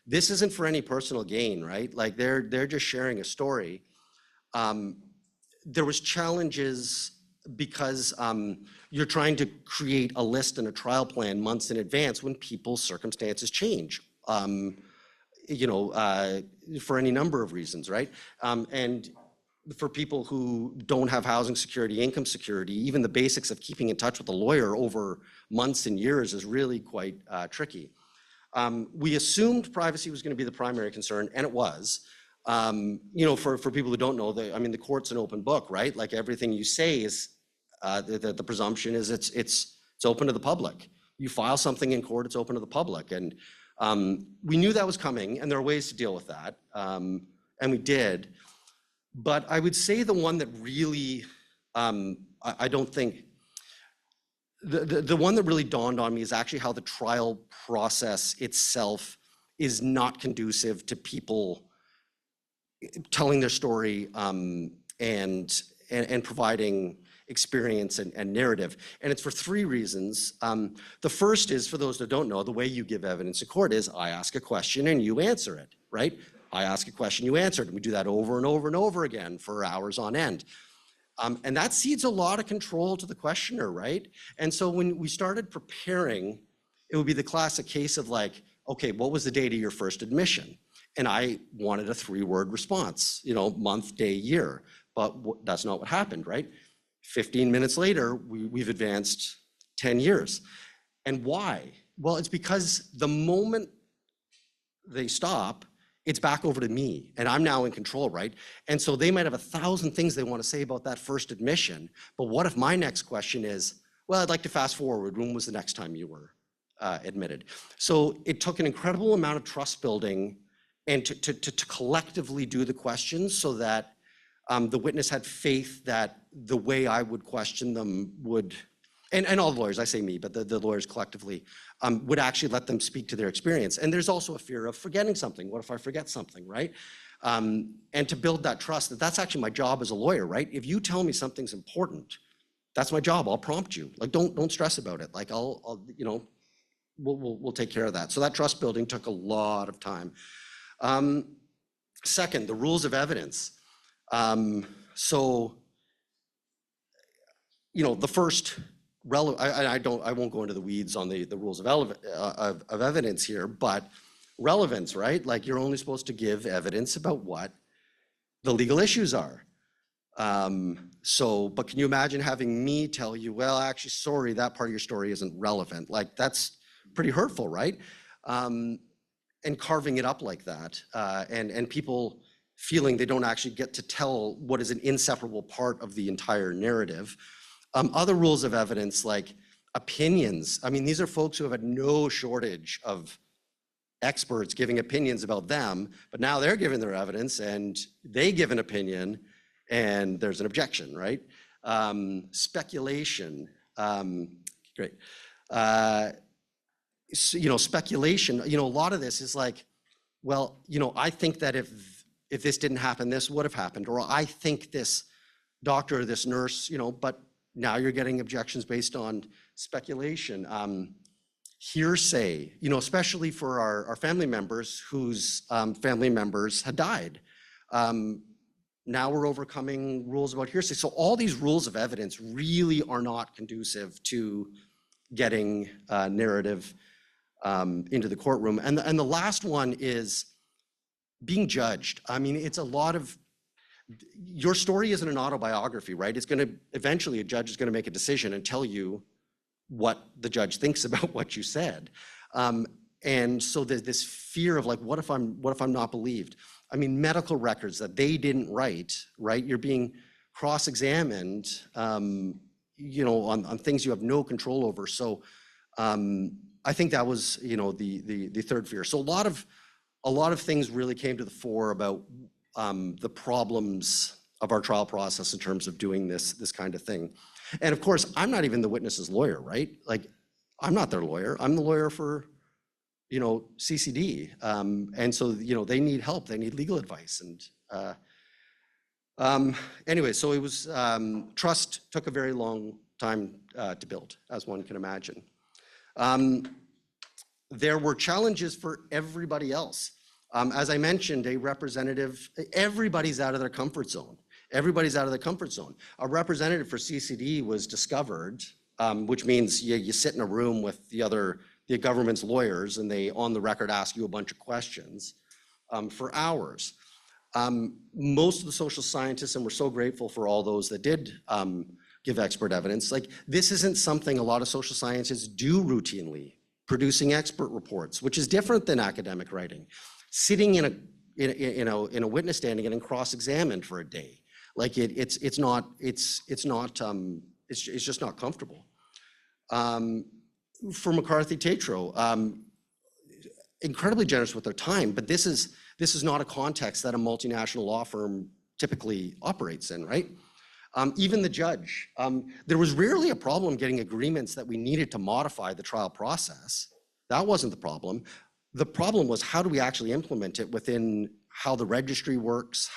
this isn't for any personal gain, right? They're just sharing a story. There was challenges because you're trying to create a list and a trial plan months in advance when people's circumstances change, for any number of reasons, right? And for people who don't have housing security, income security, even the basics of keeping in touch with a lawyer over months and years is really quite tricky. We assumed privacy was going to be the primary concern, and it was. For people who don't know, the court's an open book, right? Everything you say is, the presumption is it's open to the public. You file something in court, it's open to the public. And we knew that was coming, and there are ways to deal with that, and we did. But I would say the one that really, I don't think, the one that really dawned on me is actually how the trial process itself is not conducive to people telling their story and providing experience and narrative. And it's for 3 reasons. The first is, for those that don't know, the way you give evidence in court is I ask a question and you answer it, right? I ask a question, you answer it. And we do that over and over and over again for hours on end. And that cedes a lot of control to the questioner, right? And so when we started preparing, it would be the classic case of okay, what was the date of your first admission? And I wanted a 3-word response, month, day, year. But that's not what happened, right? 15 minutes later, we've advanced 10 years. And why? Well, it's because the moment they stop, it's back over to me, and I'm now in control, right? And so they might have 1,000 things they want to say about that first admission, but what if my next question is, well, I'd like to fast forward. When was the next time you were admitted? So it took an incredible amount of trust building and to collectively do the questions so that the witness had faith that the way I would question them would, and all the lawyers, I say me, but the lawyers collectively, would actually let them speak to their experience. And there's also a fear of forgetting something. What if I forget something, right? And to build that trust, that's actually my job as a lawyer, right? If you tell me something's important, that's my job. I'll prompt you. Like, don't stress about it. Like, I'll you know, we'll take care of that. So that trust building took a lot of time. Second, the rules of evidence. So, you know, the first I won't go into the weeds on the rules of evidence here, but relevance, right? Like, you're only supposed to give evidence about what the legal issues are. But can you imagine having me tell you, well, actually, sorry, that part of your story isn't relevant? Like, that's pretty hurtful, right? And carving it up like that, and people feeling they don't actually get to tell what is an inseparable part of the entire narrative. Other rules of evidence, like opinions. I mean, these are folks who have had no shortage of experts giving opinions about them, but now they're giving their evidence and they give an opinion and there's an objection, right? Speculation, great. So, you know, speculation, you know, a lot of this is like, well, you know, I think that if this didn't happen, this would have happened, or I think this doctor or this nurse, you know, but now you're getting objections based on speculation. Hearsay, you know, especially for our family members whose family members had died. Now we're overcoming rules about hearsay. So all these rules of evidence really are not conducive to getting narrative into the courtroom. And the last one is being judged. I mean, it's a lot of, your story isn't an autobiography, right? It's gonna, eventually a judge is gonna make a decision and tell you what the judge thinks about what you said. And so there's this fear of like, what if I'm not believed? I mean, medical records that they didn't write, right? You're being cross-examined, you know, on things you have no control over. So I think that was, you know, the third fear. So a lot of things really came to the fore about the problems of our trial process in terms of doing this kind of thing. And of course, I'm not even the witness's lawyer, right? Like, I'm not their lawyer. I'm the lawyer for, you know, CCD. And so, you know, they need help. They need legal advice. And anyway, so it was, trust took a very long time to build, as one can imagine. There were challenges for everybody else. As I mentioned, a representative, everybody's out of their comfort zone. Everybody's out of the comfort zone. A representative for CCD was discovered, which means you sit in a room with the government's lawyers and they on the record ask you a bunch of questions for hours. Most of the social scientists, and we're so grateful for all those that did give expert evidence, like, this isn't something a lot of social scientists do routinely, producing expert reports, which is different than academic writing. Sitting in a witness stand and getting cross-examined for a day. Like, it's just not comfortable. For McCarthy Tatro, incredibly generous with their time, but this is not a context that a multinational law firm typically operates in, right? Even the judge, there was rarely a problem getting agreements that we needed to modify the trial process. That wasn't the problem. The problem was, how do we actually implement it within how the registry works,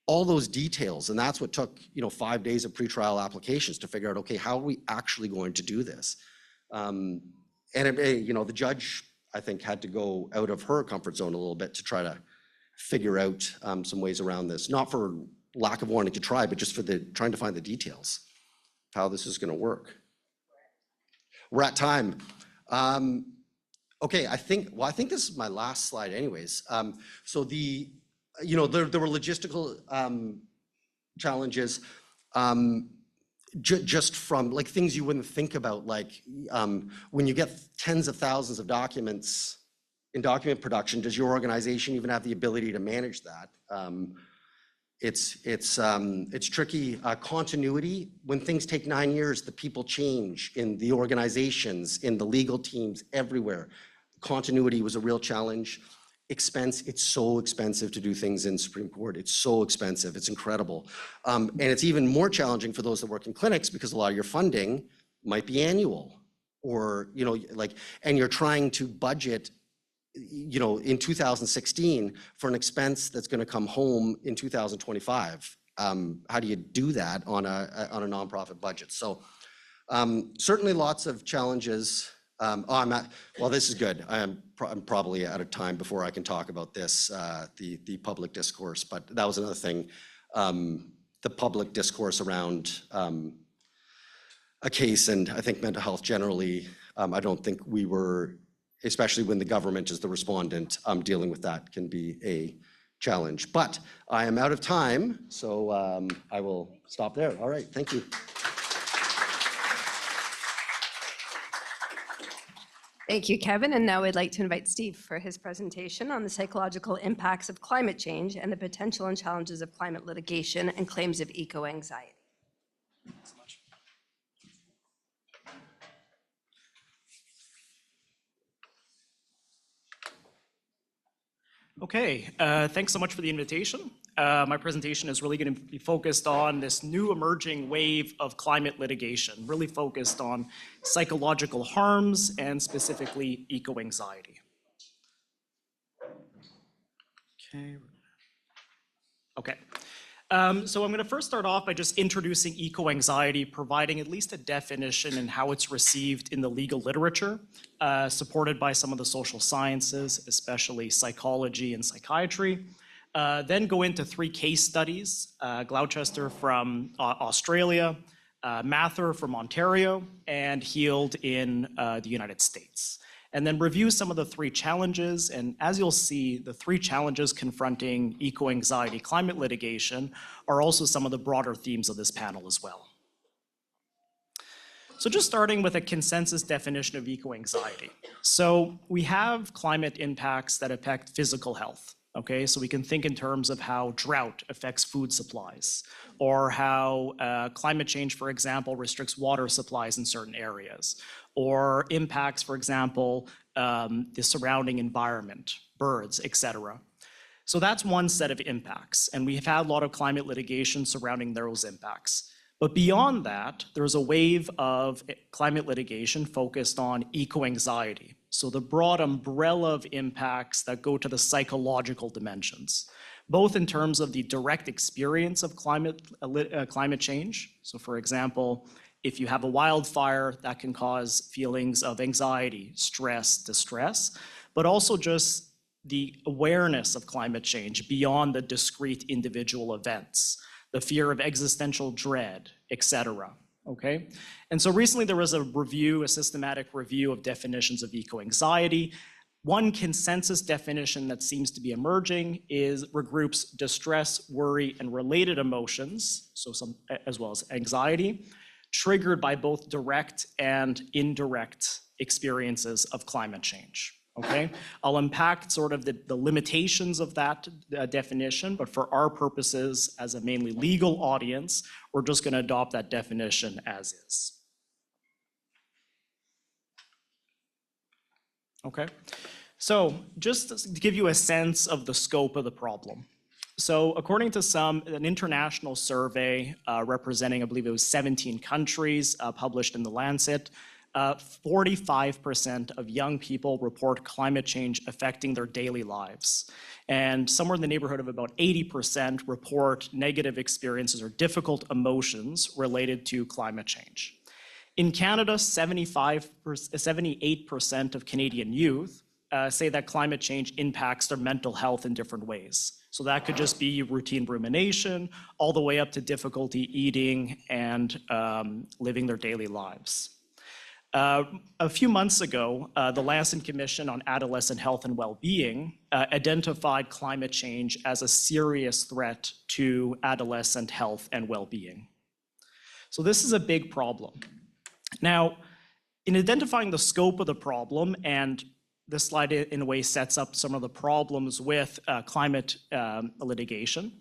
all those details. And that's what took, you know, 5 days of pretrial applications to figure out, okay, how are we actually going to do this? You know, the judge, I think, had to go out of her comfort zone a little bit to try to figure out some ways around this, not for lack of wanting to try, but just for trying to find the details, how this is gonna work. We're at time. Okay, I think this is my last slide anyways. So you know, there were logistical challenges just from like things you wouldn't think about, like when you get tens of thousands of documents in document production, does your organization even have the ability to manage that? It's tricky. Continuity, when things take 9 years, the people change in the organizations, in the legal teams, everywhere. Continuity was a real challenge. Expense, it's so expensive to do things in Supreme Court. It's so expensive, it's incredible. And it's even more challenging for those that work in clinics because a lot of your funding might be annual or, and you're trying to budget in 2016 for an expense that's going to come home in 2025. How do you do that on a nonprofit budget? So certainly lots of challenges. Well, this is good. I'm probably out of time before I can talk about this, the public discourse, but that was another thing. The public discourse around a case, and I think mental health generally, I don't think we were, especially when the government is the respondent, dealing with that can be a challenge. But I am out of time, so I will stop there. All right, thank you. Thank you, Kevin. And now we'd like to invite Steve for his presentation on the psychological impacts of climate change and the potential and challenges of climate litigation and claims of eco-anxiety. Thanks so much. Okay, thanks so much for the invitation. My presentation is really going to be focused on this new emerging wave of climate litigation, really focused on psychological harms and specifically eco-anxiety. Okay. So I'm going to first start off by just introducing eco-anxiety, providing at least a definition and how it's received in the legal literature, supported by some of the social sciences, especially psychology and psychiatry. Then go into 3 case studies, Gloucester from Australia, Mather from Ontario, and Heald in the United States. And then review some of the 3 challenges. And as you'll see, the 3 challenges confronting eco-anxiety climate litigation are also some of the broader themes of this panel as well. So just starting with a consensus definition of eco-anxiety. So we have climate impacts that affect physical health. Okay, so we can think in terms of how drought affects food supplies, or how climate change, for example, restricts water supplies in certain areas, or impacts, for example, the surrounding environment, birds, etc. So that's one set of impacts, and we have had a lot of climate litigation surrounding those impacts. But beyond that, there's a wave of climate litigation focused on eco-anxiety. So the broad umbrella of impacts that go to the psychological dimensions, both in terms of the direct experience of climate change. So for example, if you have a wildfire, that can cause feelings of anxiety, stress, distress, but also just the awareness of climate change beyond the discrete individual events, the fear of existential dread, etc. Okay? And so recently there was a systematic review of definitions of eco-anxiety. One consensus definition that seems to be emerging regroups distress, worry, and related emotions, as well as anxiety, triggered by both direct and indirect experiences of climate change. Okay, I'll unpack sort of the limitations of that definition, but for our purposes as a mainly legal audience, we're just going to adopt that definition as is. Okay, so just to give you a sense of the scope of the problem. So according to an international survey representing, I believe it was 17 countries published in The Lancet, 45% of young people report climate change affecting their daily lives. And somewhere in the neighborhood of about 80% report negative experiences or difficult emotions related to climate change. In Canada, 78% of Canadian youth say that climate change impacts their mental health in different ways. So that could just be routine rumination, all the way up to difficulty eating and living their daily lives. A few months ago, the Lancet Commission on Adolescent Health and Well-Being identified climate change as a serious threat to adolescent health and well-being. So this is a big problem. Now, in identifying the scope of the problem, and this slide in a way sets up some of the problems with climate litigation,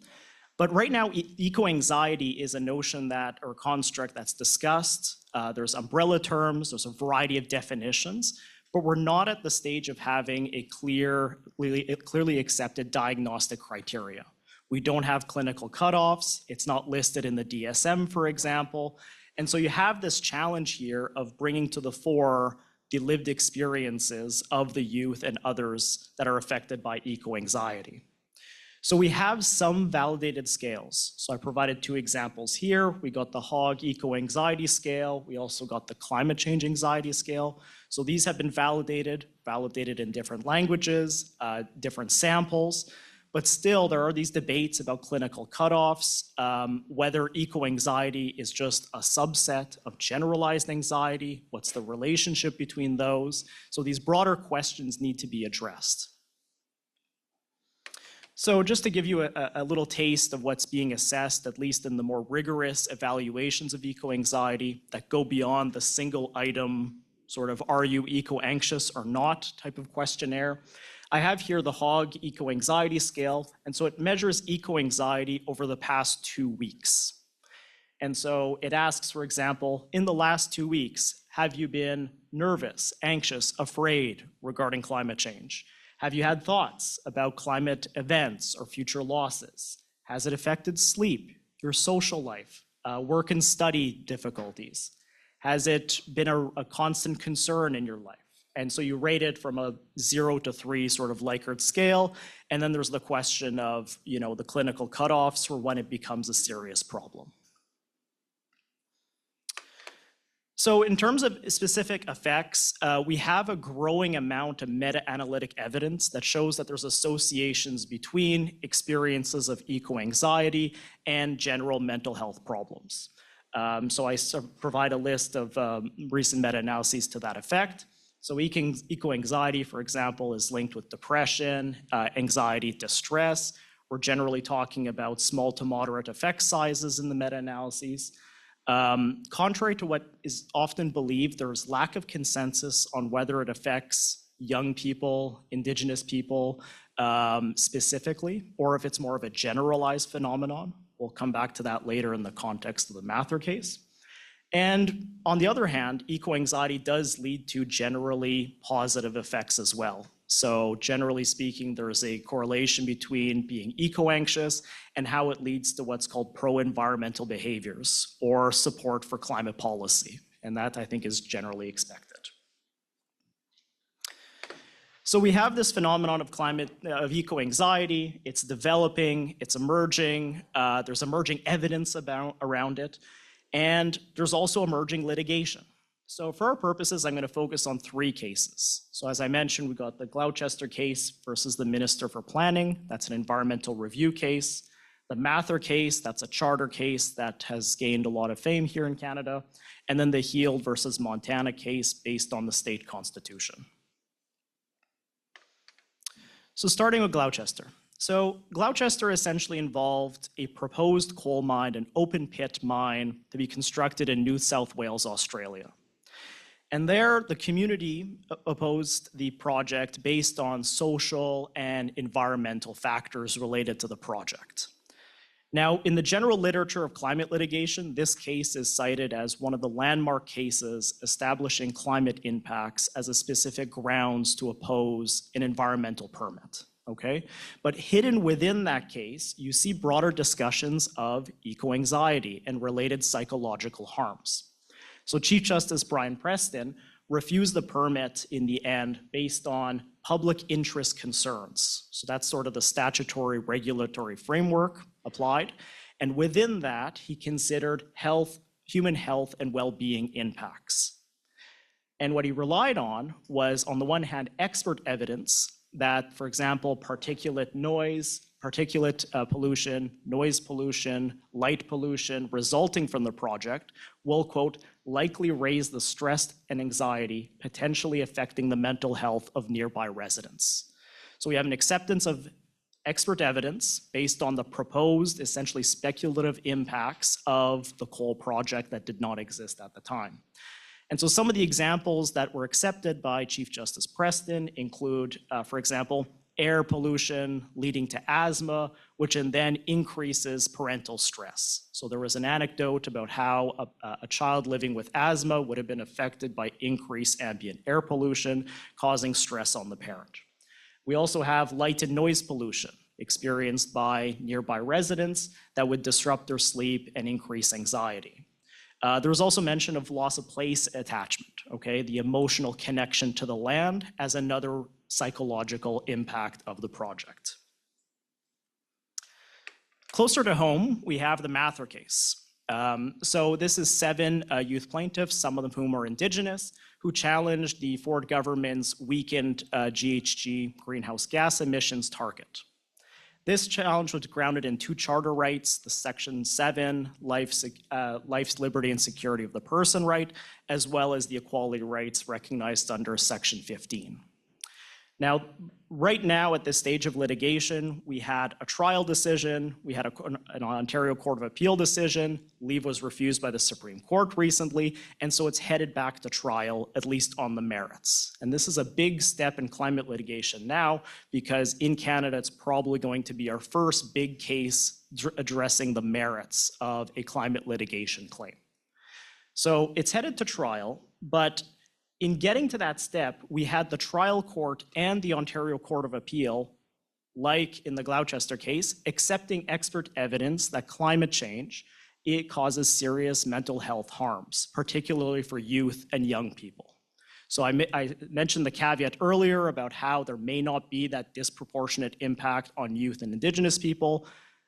But right now, eco-anxiety is a notion that, or construct that's discussed. There's umbrella terms, there's a variety of definitions, but we're not at the stage of having a clearly accepted diagnostic criteria. We don't have clinical cutoffs. It's not listed in the DSM, for example. And so you have this challenge here of bringing to the fore the lived experiences of the youth and others that are affected by eco-anxiety. So we have some validated scales. So I provided 2 examples here. We got the HOG eco-anxiety scale. We also got the climate change anxiety scale. So these have been validated in different languages, different samples. But still, there are these debates about clinical cutoffs, whether eco-anxiety is just a subset of generalized anxiety, what's the relationship between those? So these broader questions need to be addressed. So just to give you a little taste of what's being assessed, at least in the more rigorous evaluations of eco-anxiety that go beyond the single item sort of are you eco-anxious or not type of questionnaire, I have here the HOG eco-anxiety scale, and so it measures eco-anxiety over the past 2 weeks. And so it asks, for example, in the last 2 weeks, have you been nervous, anxious, afraid regarding climate change? Have you had thoughts about climate events or future losses? Has it affected sleep, your social life, work and study difficulties? Has it been a constant concern in your life? And so you rate it from a 0 to 3 sort of Likert scale. And then there's the question of, the clinical cutoffs for when it becomes a serious problem. So in terms of specific effects, we have a growing amount of meta-analytic evidence that shows that there's associations between experiences of eco-anxiety and general mental health problems. So I provide a list of recent meta-analyses to that effect. So eco-anxiety, for example, is linked with depression, anxiety, distress. We're generally talking about small to moderate effect sizes in the meta-analyses. Contrary to what is often believed, there is lack of consensus on whether it affects young people, Indigenous people specifically, or if it's more of a generalized phenomenon. We'll come back to that later in the context of the Mather case. And on the other hand, eco-anxiety does lead to generally positive effects as well. So generally speaking, there's a correlation between being eco-anxious and how it leads to what's called pro-environmental behaviors or support for climate policy. And that, I think, is generally expected. So we have this phenomenon of eco-anxiety. It's developing, it's emerging. There's emerging evidence around it. And there's also emerging litigation. So for our purposes, I'm going to focus on 3 cases. So as I mentioned, we got the Gloucester case versus the Minister for Planning. That's an environmental review case. The Mather case, that's a charter case that has gained a lot of fame here in Canada. And then the Heald versus Montana case based on the state constitution. So starting with Gloucester. So Gloucester essentially involved a proposed coal mine, an open pit mine to be constructed in New South Wales, Australia. And there, the community opposed the project based on social and environmental factors related to the project. Now, in the general literature of climate litigation, this case is cited as one of the landmark cases establishing climate impacts as a specific grounds to oppose an environmental permit. Okay, but hidden within that case, you see broader discussions of eco-anxiety and related psychological harms. So Chief Justice Brian Preston refused the permit in the end based on public interest concerns. So that's sort of the statutory regulatory framework applied. And within that, he considered human health and well-being impacts. And what he relied on was, on the one hand, expert evidence that, for example, particulate pollution, noise pollution, light pollution resulting from the project will, quote, likely raise the stress and anxiety, potentially affecting the mental health of nearby residents. So we have an acceptance of expert evidence based on the proposed, essentially speculative impacts of the coal project that did not exist at the time. And so some of the examples that were accepted by Chief Justice Preston include, for example, air pollution leading to asthma, which then increases parental stress. So there was an anecdote about how a child living with asthma would have been affected by increased ambient air pollution, causing stress on the parent. We also have light and noise pollution experienced by nearby residents that would disrupt their sleep and increase anxiety. There was also mention of loss of place attachment, okay? The emotional connection to the land as another psychological impact of the project. Closer to home, we have the Mather case. So this is 7 youth plaintiffs, some of whom are Indigenous, who challenged the Ford government's weakened GHG greenhouse gas emissions target. This challenge was grounded in 2 charter rights, the Section 7, life's liberty and security of the person right, as well as the equality rights recognized under Section 15. Now, right now at this stage of litigation, we had a trial decision, we had an Ontario Court of Appeal decision, leave was refused by the Supreme Court recently, and so it's headed back to trial, at least on the merits. And this is a big step in climate litigation now, because in Canada, it's probably going to be our first big case addressing the merits of a climate litigation claim. So it's headed to trial, but in getting to that step, we had the trial court and the Ontario Court of Appeal, like in the Gloucester case, accepting expert evidence that climate change, it causes serious mental health harms, particularly for youth and young people. So I mentioned the caveat earlier about how there may not be that disproportionate impact on youth and Indigenous people.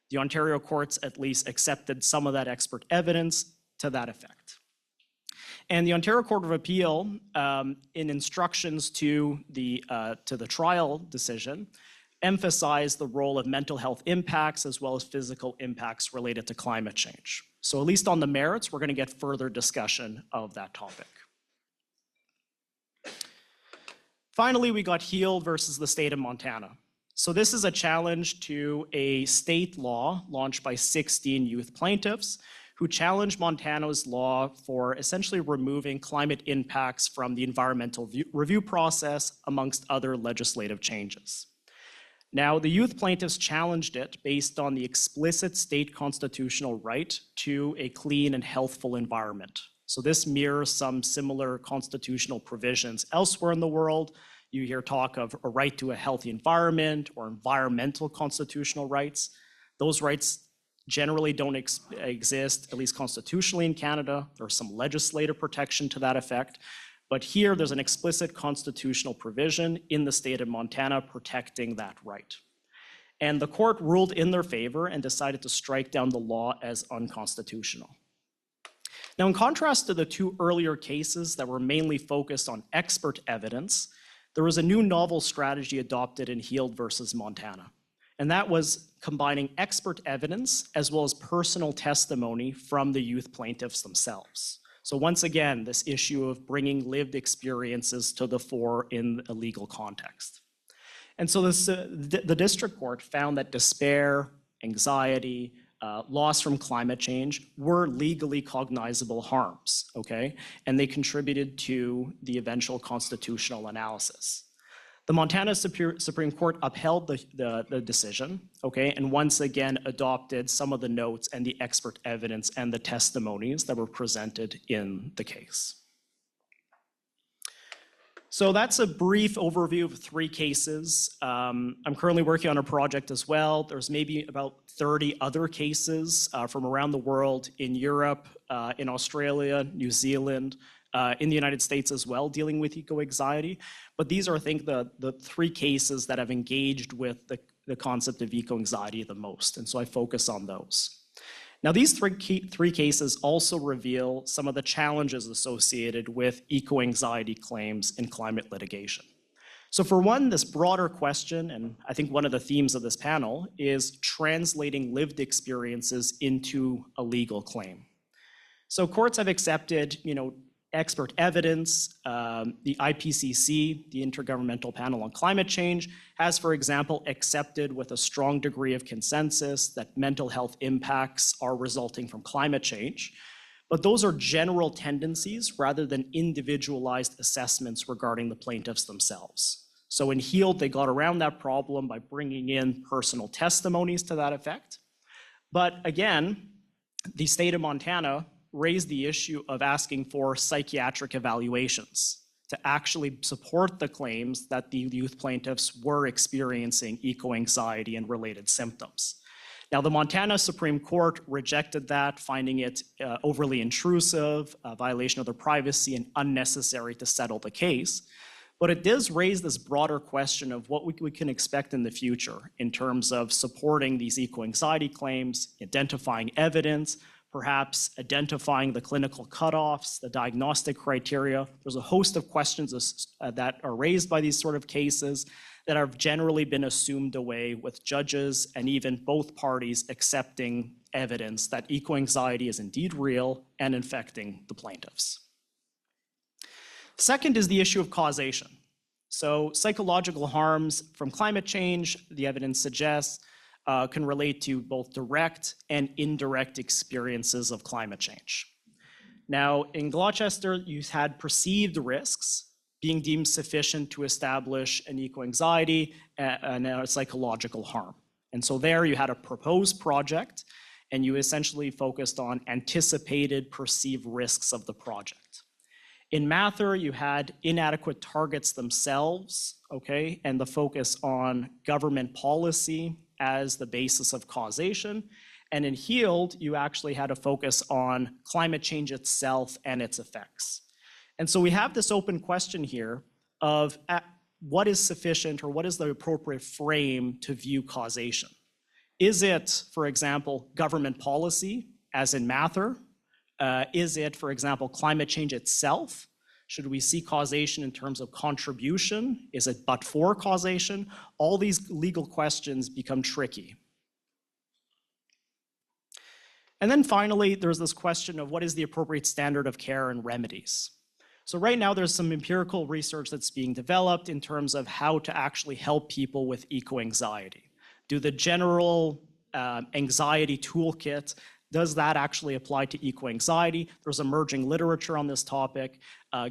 The Ontario courts at least accepted some of that expert evidence to that effect. And the Ontario Court of Appeal, in instructions to the trial decision, emphasized the role of mental health impacts as well as physical impacts related to climate change. So at least on the merits, we're going to get further discussion of that topic. Finally, we got Heald versus the state of Montana. So this is a challenge to a state law launched by 16 youth plaintiffs who challenged Montana's law for essentially removing climate impacts from the environmental review process, amongst other legislative changes. Now, the youth plaintiffs challenged it based on the explicit state constitutional right to a clean and healthful environment. So this mirrors some similar constitutional provisions elsewhere in the world. You hear talk of a right to a healthy environment or environmental constitutional rights. Those rights generally don't exist, at least constitutionally in Canada. There's some legislative protection to that effect. But here, there's an explicit constitutional provision in the state of Montana protecting that right. And the court ruled in their favor and decided to strike down the law as unconstitutional. Now, in contrast to the 2 earlier cases that were mainly focused on expert evidence, there was a new novel strategy adopted in Heald versus Montana. And that was combining expert evidence as well as personal testimony from the youth plaintiffs themselves. So once again, this issue of bringing lived experiences to the fore in a legal context. And so the district court found that despair, anxiety, loss from climate change were legally cognizable harms, okay? And they contributed to the eventual constitutional analysis. The Montana Supreme Court upheld the decision, okay, and once again adopted some of the notes and the expert evidence and the testimonies that were presented in the case. So that's a brief overview of 3 cases. I'm currently working on a project as well. There's maybe about 30 other cases from around the world, in Europe, in Australia, New Zealand, in the United States as well, dealing with eco-anxiety. But these are, I think, the 3 cases that have engaged with the concept of eco-anxiety the most. And so I focus on those. Now, these three cases also reveal some of the challenges associated with eco-anxiety claims in climate litigation. So for one, this broader question, and I think one of the themes of this panel, is translating lived experiences into a legal claim. So courts have accepted, expert evidence. The IPCC, the Intergovernmental Panel on Climate Change, has, for example, accepted with a strong degree of consensus that mental health impacts are resulting from climate change. But those are general tendencies rather than individualized assessments regarding the plaintiffs themselves. So in HEALD, they got around that problem by bringing in personal testimonies to that effect. But again, the state of Montana raised the issue of asking for psychiatric evaluations to actually support the claims that the youth plaintiffs were experiencing eco-anxiety and related symptoms. Now, the Montana Supreme Court rejected that, finding it overly intrusive, a violation of their privacy, and unnecessary to settle the case. But it does raise this broader question of what we can expect in the future in terms of supporting these eco-anxiety claims, identifying evidence, perhaps identifying the clinical cutoffs, the diagnostic criteria. There's a host of questions that are raised by these sort of cases that have generally been assumed away with judges and even both parties accepting evidence that eco-anxiety is indeed real and infecting the plaintiffs. Second is the issue of causation. So psychological harms from climate change, the evidence suggests, can relate to both direct and indirect experiences of climate change. Now, in Gloucester, you had perceived risks being deemed sufficient to establish an eco-anxiety and a psychological harm. And so there you had a proposed project, and you essentially focused on anticipated perceived risks of the project. In Mather, you had inadequate targets themselves, okay, and the focus on government policy as the basis of causation. And in HEALD, you actually had a focus on climate change itself and its effects. And so we have this open question here of what is sufficient or what is the appropriate frame to view causation? Is it, for example, government policy, as in Mather? Is it, for example, climate change itself? Should we see causation in terms of contribution? Is it but for causation? All these legal questions become tricky. And then finally, there's this question of what is the appropriate standard of care and remedies? So right now, there's some empirical research that's being developed in terms of how to actually help people with eco-anxiety. Do the general anxiety toolkit, does that actually apply to eco-anxiety? There's emerging literature on this topic.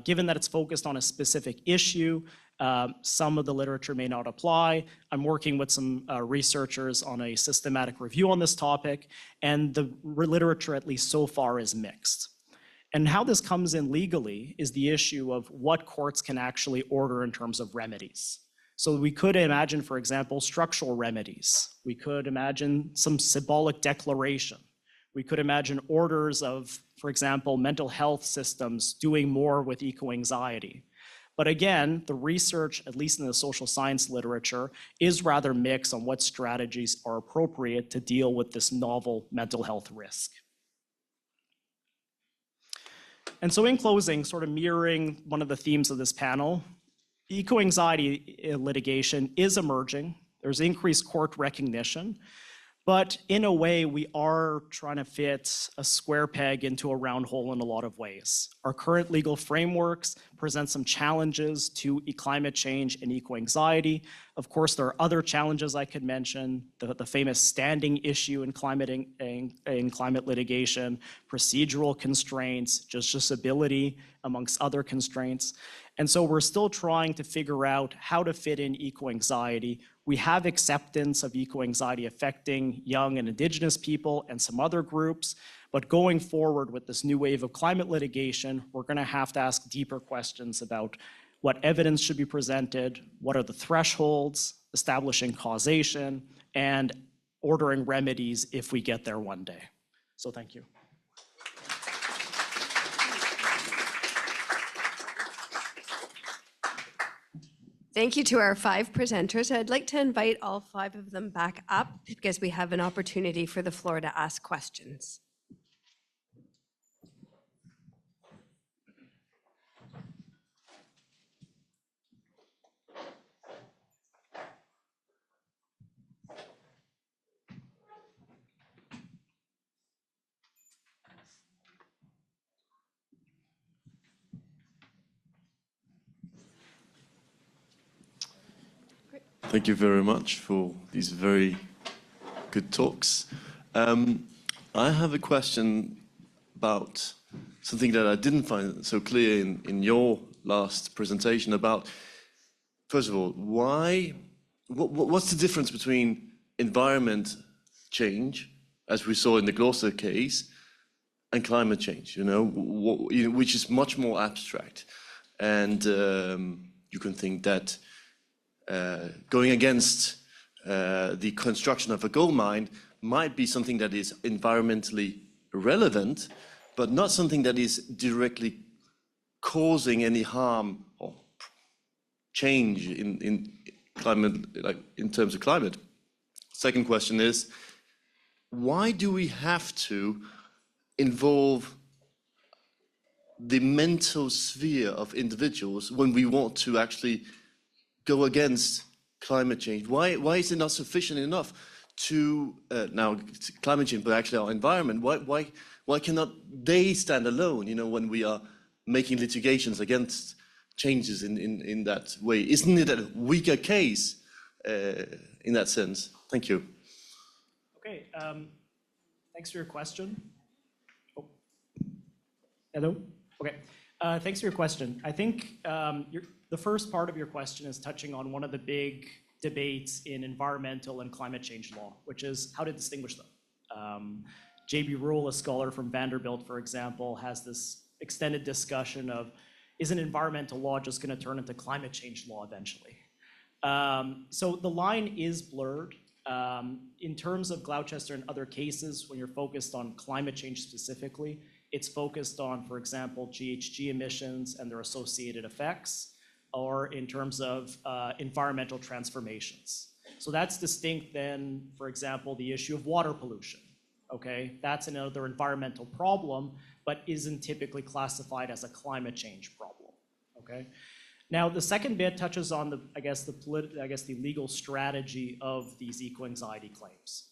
Given that it's focused on a specific issue, some of the literature may not apply. I'm working with some researchers on a systematic review on this topic, and the literature, at least so far, is mixed. And how this comes in legally is the issue of what courts can actually order in terms of remedies. So we could imagine, for example, structural remedies. We could imagine some symbolic declaration. We could imagine orders of, for example, mental health systems doing more with eco-anxiety. But again, the research, at least in the social science literature, is rather mixed on what strategies are appropriate to deal with this novel mental health risk. And so in closing, sort of mirroring one of the themes of this panel, eco-anxiety litigation is emerging. There's increased court recognition. But in a way, we are trying to fit a square peg into a round hole in a lot of ways. Our current legal frameworks present some challenges to climate change and eco-anxiety. Of course, there are other challenges I could mention, the famous standing issue in climate litigation, procedural constraints, justiciability, amongst other constraints. And so we're still trying to figure out how to fit in eco-anxiety. We have acceptance of eco-anxiety affecting young and Indigenous people and some other groups, but going forward with this new wave of climate litigation, we're going to have to ask deeper questions about what evidence should be presented, what are the thresholds, establishing causation, and ordering remedies if we get there one day. So thank you. Thank you to our 5 presenters. I'd like to invite all 5 of them back up because we have an opportunity for the floor to ask questions. Thank you very much for these very good talks. I have a question about something that I didn't find so clear in your last presentation about first of all, what's the difference between environment change, as we saw in the Gloucester case, and climate change, which is much more abstract. And you can think that going against the construction of a gold mine might be something that is environmentally relevant, but not something that is directly causing any harm or change in climate, like in terms of climate. Second question is, why do we have to involve the mental sphere of individuals when we want to actually go against climate change? Why is it not sufficient enough to, now climate change, but actually our environment, why cannot they stand alone, when we are making litigations against changes in that way? Isn't it a weaker case in that sense? Thank you. Okay, thanks for your question. Oh. Hello? Okay, thanks for your question. I think the first part of your question is touching on one of the big debates in environmental and climate change law, which is how to distinguish them. J.B. Rule, a scholar from Vanderbilt, for example, has this extended discussion of, is an environmental law just going to turn into climate change law eventually? So the line is blurred. In terms of Gloucester and other cases, when you're focused on climate change specifically, it's focused on, for example, GHG emissions and their associated effects, or in terms of environmental transformations. So that's distinct then, for example, the issue of water pollution. Okay, that's another environmental problem, but isn't typically classified as a climate change problem. Okay. Now, the second bit touches on the legal strategy of these eco-anxiety claims.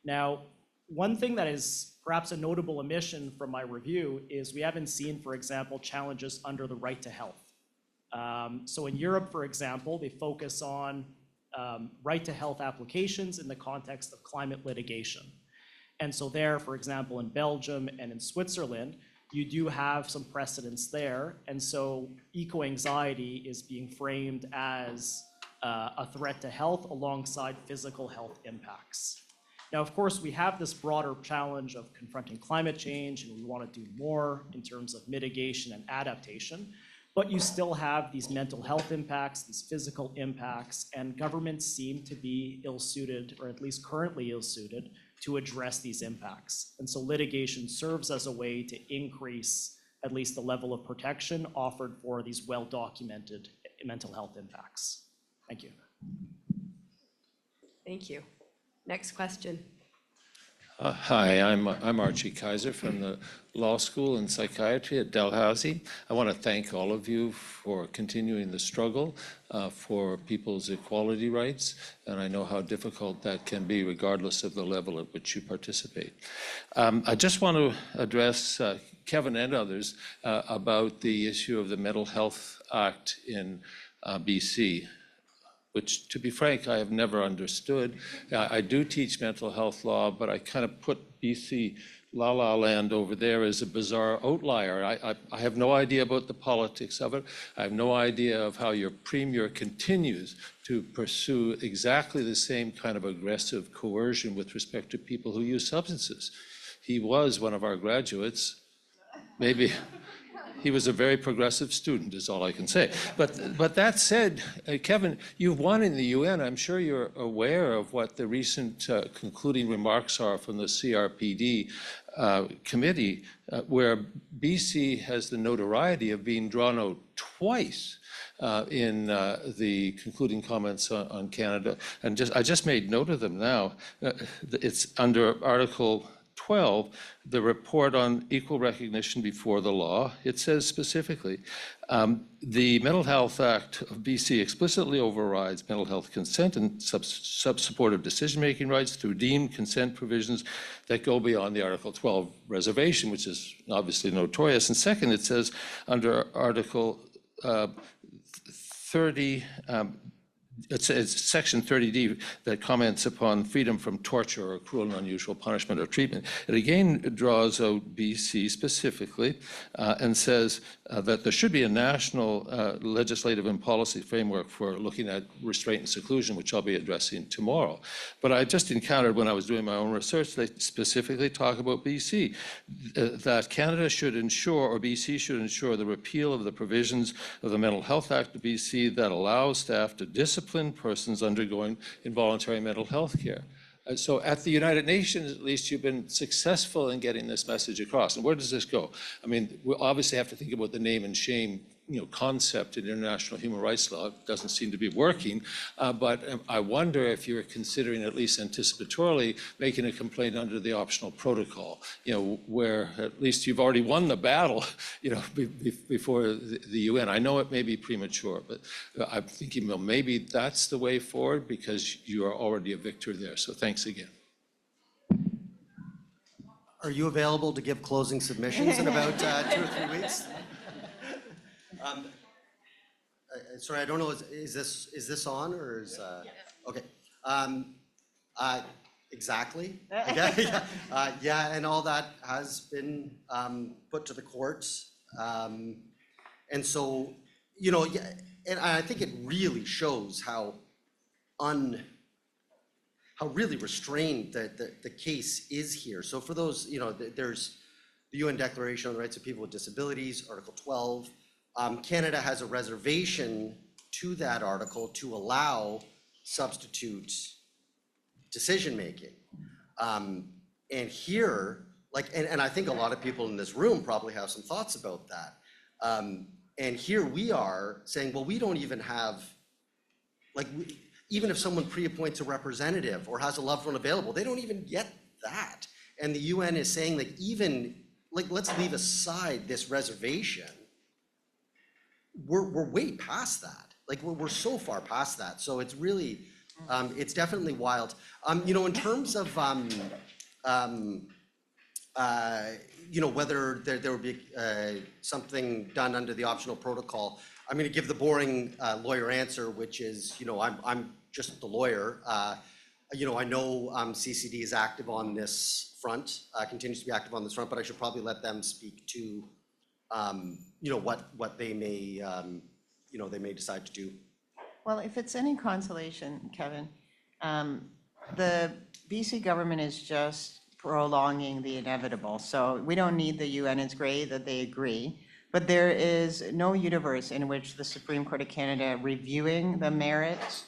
Now, one thing that is perhaps a notable omission from my review is we haven't seen, for example, challenges under the right to health. So in Europe, for example, they focus on right to health applications in the context of climate litigation. And so there, for example, in Belgium and in Switzerland, you do have some precedents there. And so eco-anxiety is being framed as a threat to health alongside physical health impacts. Now, of course, we have this broader challenge of confronting climate change, and we want to do more in terms of mitigation and adaptation. But you still have these mental health impacts, these physical impacts, and governments seem to be ill-suited, or at least currently ill-suited, to address these impacts. And so litigation serves as a way to increase at least the level of protection offered for these well-documented mental health impacts. Thank you. Thank you. Next question. Hi, I'm Archie Kaiser from the Law School in Psychiatry at Dalhousie. I want to thank all of you for continuing the struggle for people's equality rights, and I know how difficult that can be regardless of the level at which you participate. I just want to address Kevin and others about the issue of the Mental Health Act in BC, which, to be frank, I have never understood. I do teach mental health law, but I kind of put BC La La Land over there as a bizarre outlier. I have no idea about the politics of it. I have no idea of how your premier continues to pursue exactly the same kind of aggressive coercion with respect to people who use substances. He was one of our graduates. Maybe he was a very progressive student, is all I can say. But that said, Kevin, you've won in the UN. I'm sure you're aware of what the recent concluding remarks are from the CRPD committee, where BC has the notoriety of being drawn out twice in the concluding comments on Canada. And I just made note of them now. It's under Article 12, the report on equal recognition before the law. It says specifically, the Mental Health Act of BC explicitly overrides mental health consent and sub-supportive decision-making rights through deemed consent provisions that go beyond the Article 12 reservation, which is obviously notorious. And second, it says under Article 30, it's section 30D that comments upon freedom from torture or cruel and unusual punishment or treatment. It again draws out BC specifically and says that there should be a national legislative and policy framework for looking at restraint and seclusion, which I'll be addressing tomorrow. But I just encountered when I was doing my own research, they specifically talk about BC, that Canada should ensure, or BC should ensure, the repeal of the provisions of the Mental Health Act of BC that allows staff to discipline persons undergoing involuntary mental health care. So at the United Nations, at least, you've been successful in getting this message across. And where does this go? I mean, we obviously have to think about the name and shame, concept in international human rights law. It doesn't seem to be working, but I wonder if you're considering, at least anticipatorily, making a complaint under the optional protocol, where at least you've already won the battle, before the UN. I know it may be premature, but I'm thinking, well, maybe that's the way forward because you are already a victor there. So thanks again. Are you available to give closing submissions in about 2 or 3 weeks? Sorry, I don't know, is this on or is, okay. Exactly. Yeah, and all that has been put to the courts. And so, and I think it really shows how really restrained the case is here. So for those, there's the UN Declaration on the Rights of People with Disabilities, Article 12. Canada has a reservation to that article to allow substitute decision-making. And here, and I think a lot of people in this room probably have some thoughts about that. And here we are saying, well, we don't even have, even if someone pre-appoints a representative or has a loved one available, they don't even get that. And the UN is saying let's leave aside this reservation. We're way past that. We're so far past that. So it's really, it's definitely wild. In terms of, whether there would be something done under the optional protocol, I'm going to give the boring lawyer answer, which is, I'm just the lawyer. I know CCD is active on this front, continues to be active on this front, but I should probably let them speak to what they may, they may decide to do. Well, if it's any consolation, Kevin, the BC government is just prolonging the inevitable. So we don't need the UN. It's great that they agree. But there is no universe in which the Supreme Court of Canada reviewing the merits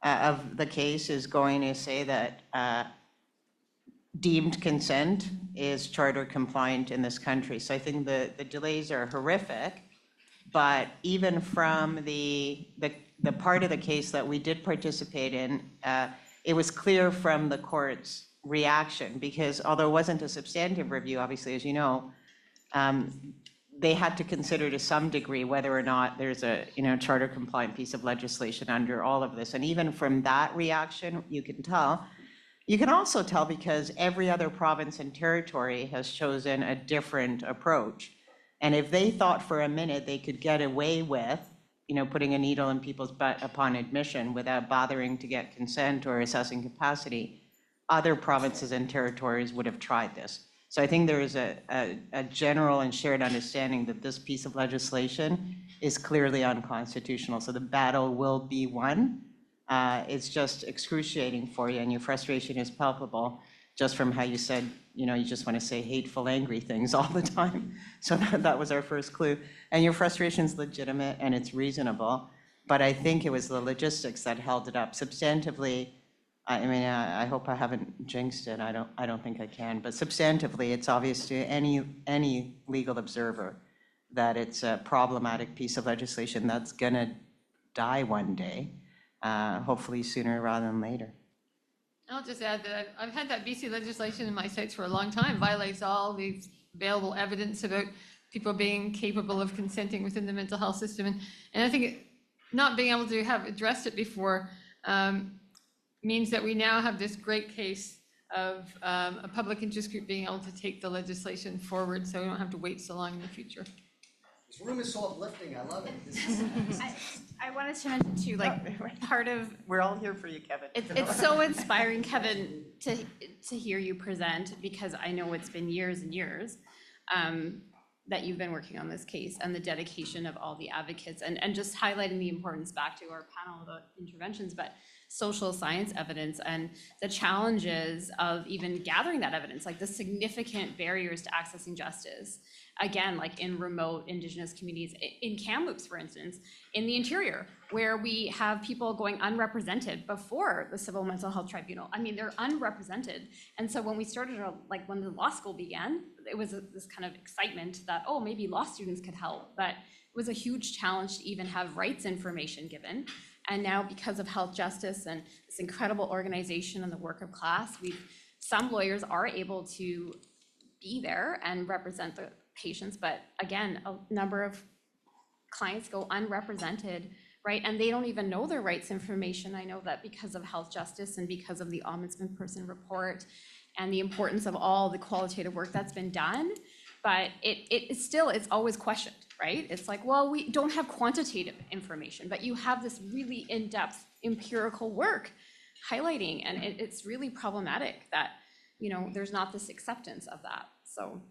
of the case is going to say that deemed consent is charter compliant in this country. So I think the delays are horrific, but even from the part of the case that we did participate in, it was clear from the court's reaction, because although it wasn't a substantive review, obviously, as you know, they had to consider to some degree whether or not there's a charter compliant piece of legislation under all of this. And even from that reaction, you can tell. You can also tell because every other province and territory has chosen a different approach. And if they thought for a minute they could get away with, putting a needle in people's butt upon admission without bothering to get consent or assessing capacity, other provinces and territories would have tried this. So I think there is a general and shared understanding that this piece of legislation is clearly unconstitutional. So the battle will be won. It's just excruciating for you, and your frustration is palpable just from how you said, you just want to say hateful, angry things all the time. So that was our first clue. And your frustration is legitimate and it's reasonable, but I think it was the logistics that held it up. Substantively, I hope I haven't jinxed it. I don't think I can, but substantively, it's obvious to any legal observer that it's a problematic piece of legislation that's gonna die one day, hopefully sooner rather than later. I'll just add that I've had that BC legislation in my sights for a long time, violates all the available evidence about people being capable of consenting within the mental health system. And I think not being able to have addressed it before means that we now have this great case of a public interest group being able to take the legislation forward, so we don't have to wait so long in the future. This room is so uplifting, I love it. This is- I wanted to mention too, like, part of, We're all here for you, Kevin. it's so inspiring, Kevin, to hear you present, because I know it's been years and years that you've been working on this case, and the dedication of all the advocates, and just highlighting the importance back to our panel about interventions, but social science evidence and the challenges of even gathering that evidence, like the significant barriers to accessing justice. Again, like in remote Indigenous communities, in Kamloops, for instance, in the interior, where we have people going unrepresented before the Civil Mental Health Tribunal. I mean, they're unrepresented. And so when we started, like when the law school began, it was this kind of excitement that, oh, maybe law students could help. But it was a huge challenge to even have rights information given. And now, because of health justice and this incredible organization and the work of class, some lawyers are able to be there and represent the patients, but again, a number of clients go unrepresented, right? And they don't even know their rights information. I know that because of health justice and because of the Ombudsman Person Report and the importance of all the qualitative work that's been done, but it's still, it's always questioned, right? It's like, well, we don't have quantitative information, but you have this really in-depth empirical work highlighting, and it's really problematic that, you know, there's not this acceptance of that, so.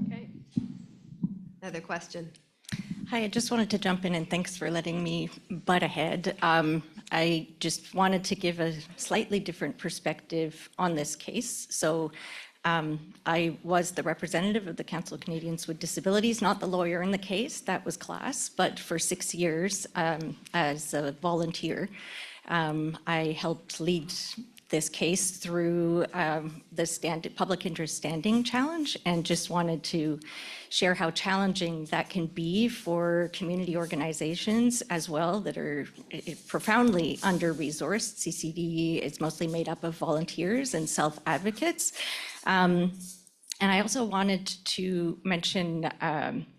Okay. Another question. Hi, I just wanted to jump in, and thanks for letting me butt ahead. I just wanted to give a slightly different perspective on this case. So I was the representative of the Council of Canadians with Disabilities, not the lawyer in the case, that was class, but for 6 years as a volunteer. I helped lead this case through the public interest standing challenge, and just wanted to share how challenging that can be for community organizations as well that are profoundly under-resourced. CCD is mostly made up of volunteers and self-advocates. And I also wanted to mention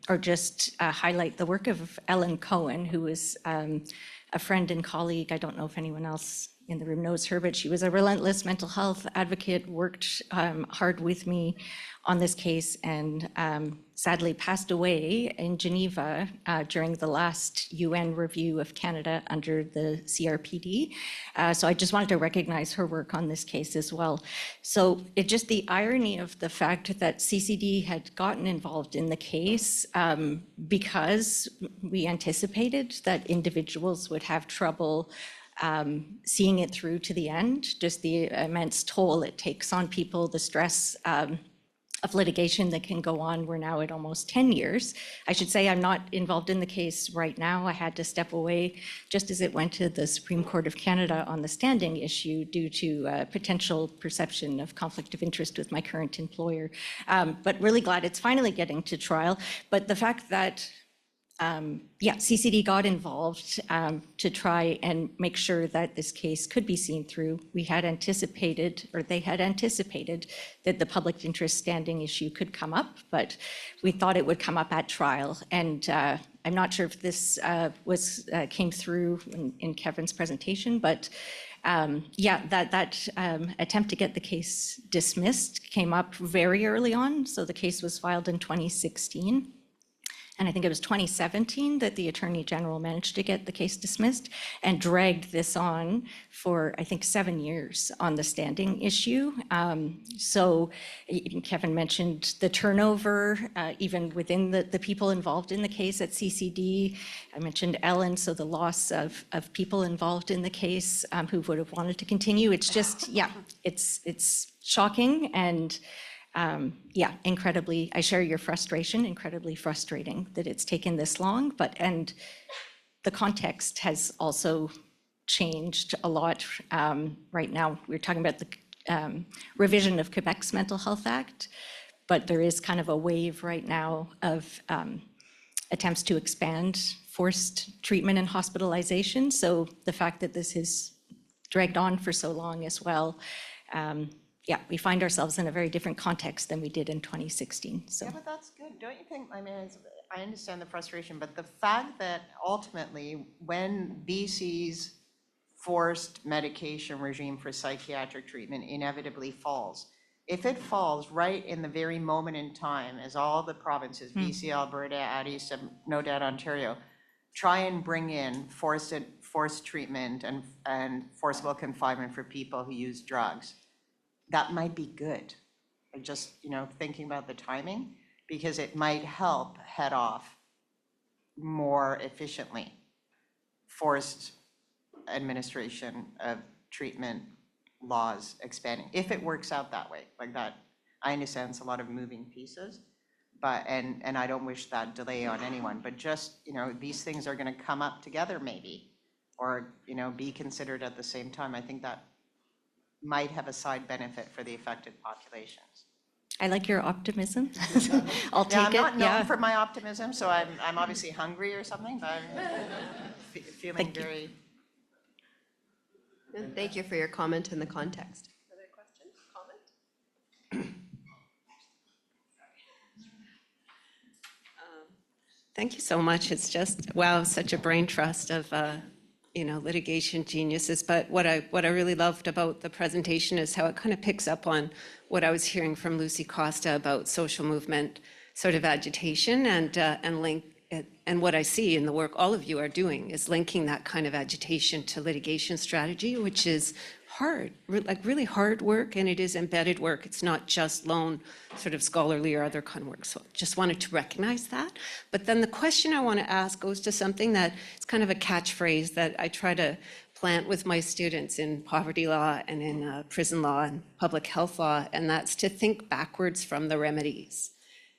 or just highlight the work of Ellen Cohen, who is a friend and colleague. I don't know if anyone else in the room knows her, but she was a relentless mental health advocate, worked hard with me on this case, and sadly passed away in Geneva during the last UN review of Canada under the CRPD. So I just wanted to recognize her work on this case as well. So it just the irony of the fact that CCD had gotten involved in the case because we anticipated that individuals would have trouble seeing it through to the end, just the immense toll it takes on people, the stress of litigation that can go on. We're now at almost 10 years. I should say I'm not involved in the case right now. I had to step away just as it went to the Supreme Court of Canada on the standing issue due to potential perception of conflict of interest with my current employer. But really glad it's finally getting to trial. But the fact that CCD got involved to try and make sure that this case could be seen through. We had anticipated, or they had anticipated, that the public interest standing issue could come up, but we thought it would come up at trial. And I'm not sure if this came through in Kevin's presentation, but that attempt to get the case dismissed came up very early on. So the case was filed in 2016. And I think it was 2017 that the Attorney General managed to get the case dismissed and dragged this on for, I think, 7 years on the standing issue. So Kevin mentioned the turnover, even within the people involved in the case at CCD. I mentioned Ellen, so the loss of people involved in the case who would have wanted to continue. It's just, it's shocking and incredibly, I share your frustration, incredibly frustrating that it's taken this long, and the context has also changed a lot. Right now, we're talking about the revision of Quebec's Mental Health Act, but there is kind of a wave right now of attempts to expand forced treatment and hospitalization. So the fact that this has dragged on for so long as well, we find ourselves in a very different context than we did in 2016. So. Yeah, but that's good, don't you think? I mean, I understand the frustration, but the fact that ultimately, when BC's forced medication regime for psychiatric treatment inevitably falls, If it falls right in the very moment in time, as all the provinces, BC, Alberta, out east, no doubt Ontario, try and bring in forced treatment and forcible confinement for people who use drugs, that might be good. I'm just, thinking about the timing, because it might help head off more efficiently forced administration of treatment laws expanding, if it works out that way, like that. I understand it's a lot of moving pieces, but, and I don't wish that delay on anyone, but just, these things are gonna come up together maybe, or, be considered at the same time. I think that might have a side benefit for the affected populations. I like your optimism. I'll Yeah, I'm take it. not known for my optimism, so I'm obviously hungry or something, but I'm feeling Thank you. very. Thank you for your comment in the context. Other questions, comment? Thank you so much. It's just, wow, such a brain trust of, litigation geniuses. But what I really loved about the presentation is how it kind of picks up on what I was hearing from Lucy Costa about social movement sort of agitation and link. And what I see in the work all of you are doing is linking that kind of agitation to litigation strategy, which is hard, like really hard work, and it is embedded work. It's not just lone sort of scholarly or other kind of work. So just wanted to recognize that. But then the question I want to ask goes to something that is kind of a catchphrase that I try to plant with my students in poverty law and in prison law and public health law, and that's to think backwards from the remedies.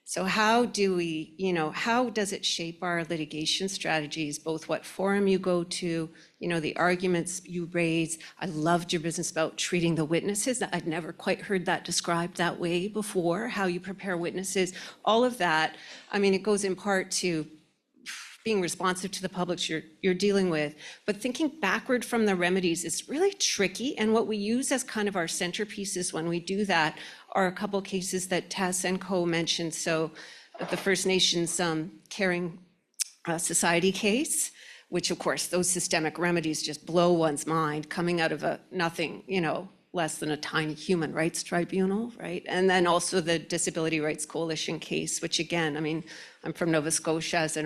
So how do we, how does it shape our litigation strategies, both what forum you go to, the arguments you raise? I loved your business about treating the witnesses. I'd never quite heard that described that way before, how you prepare witnesses, all of that. I mean, it goes in part to being responsive to the publics you're dealing with, but thinking backward from the remedies is really tricky. And what we use as kind of our centerpieces when we do that are a couple cases that Tess and Co mentioned. So the First Nations Caring Society case, which of course those systemic remedies just blow one's mind coming out of a nothing, less than a tiny human rights tribunal, right? And then also the Disability Rights Coalition case, which again, I mean, I'm from Nova Scotia as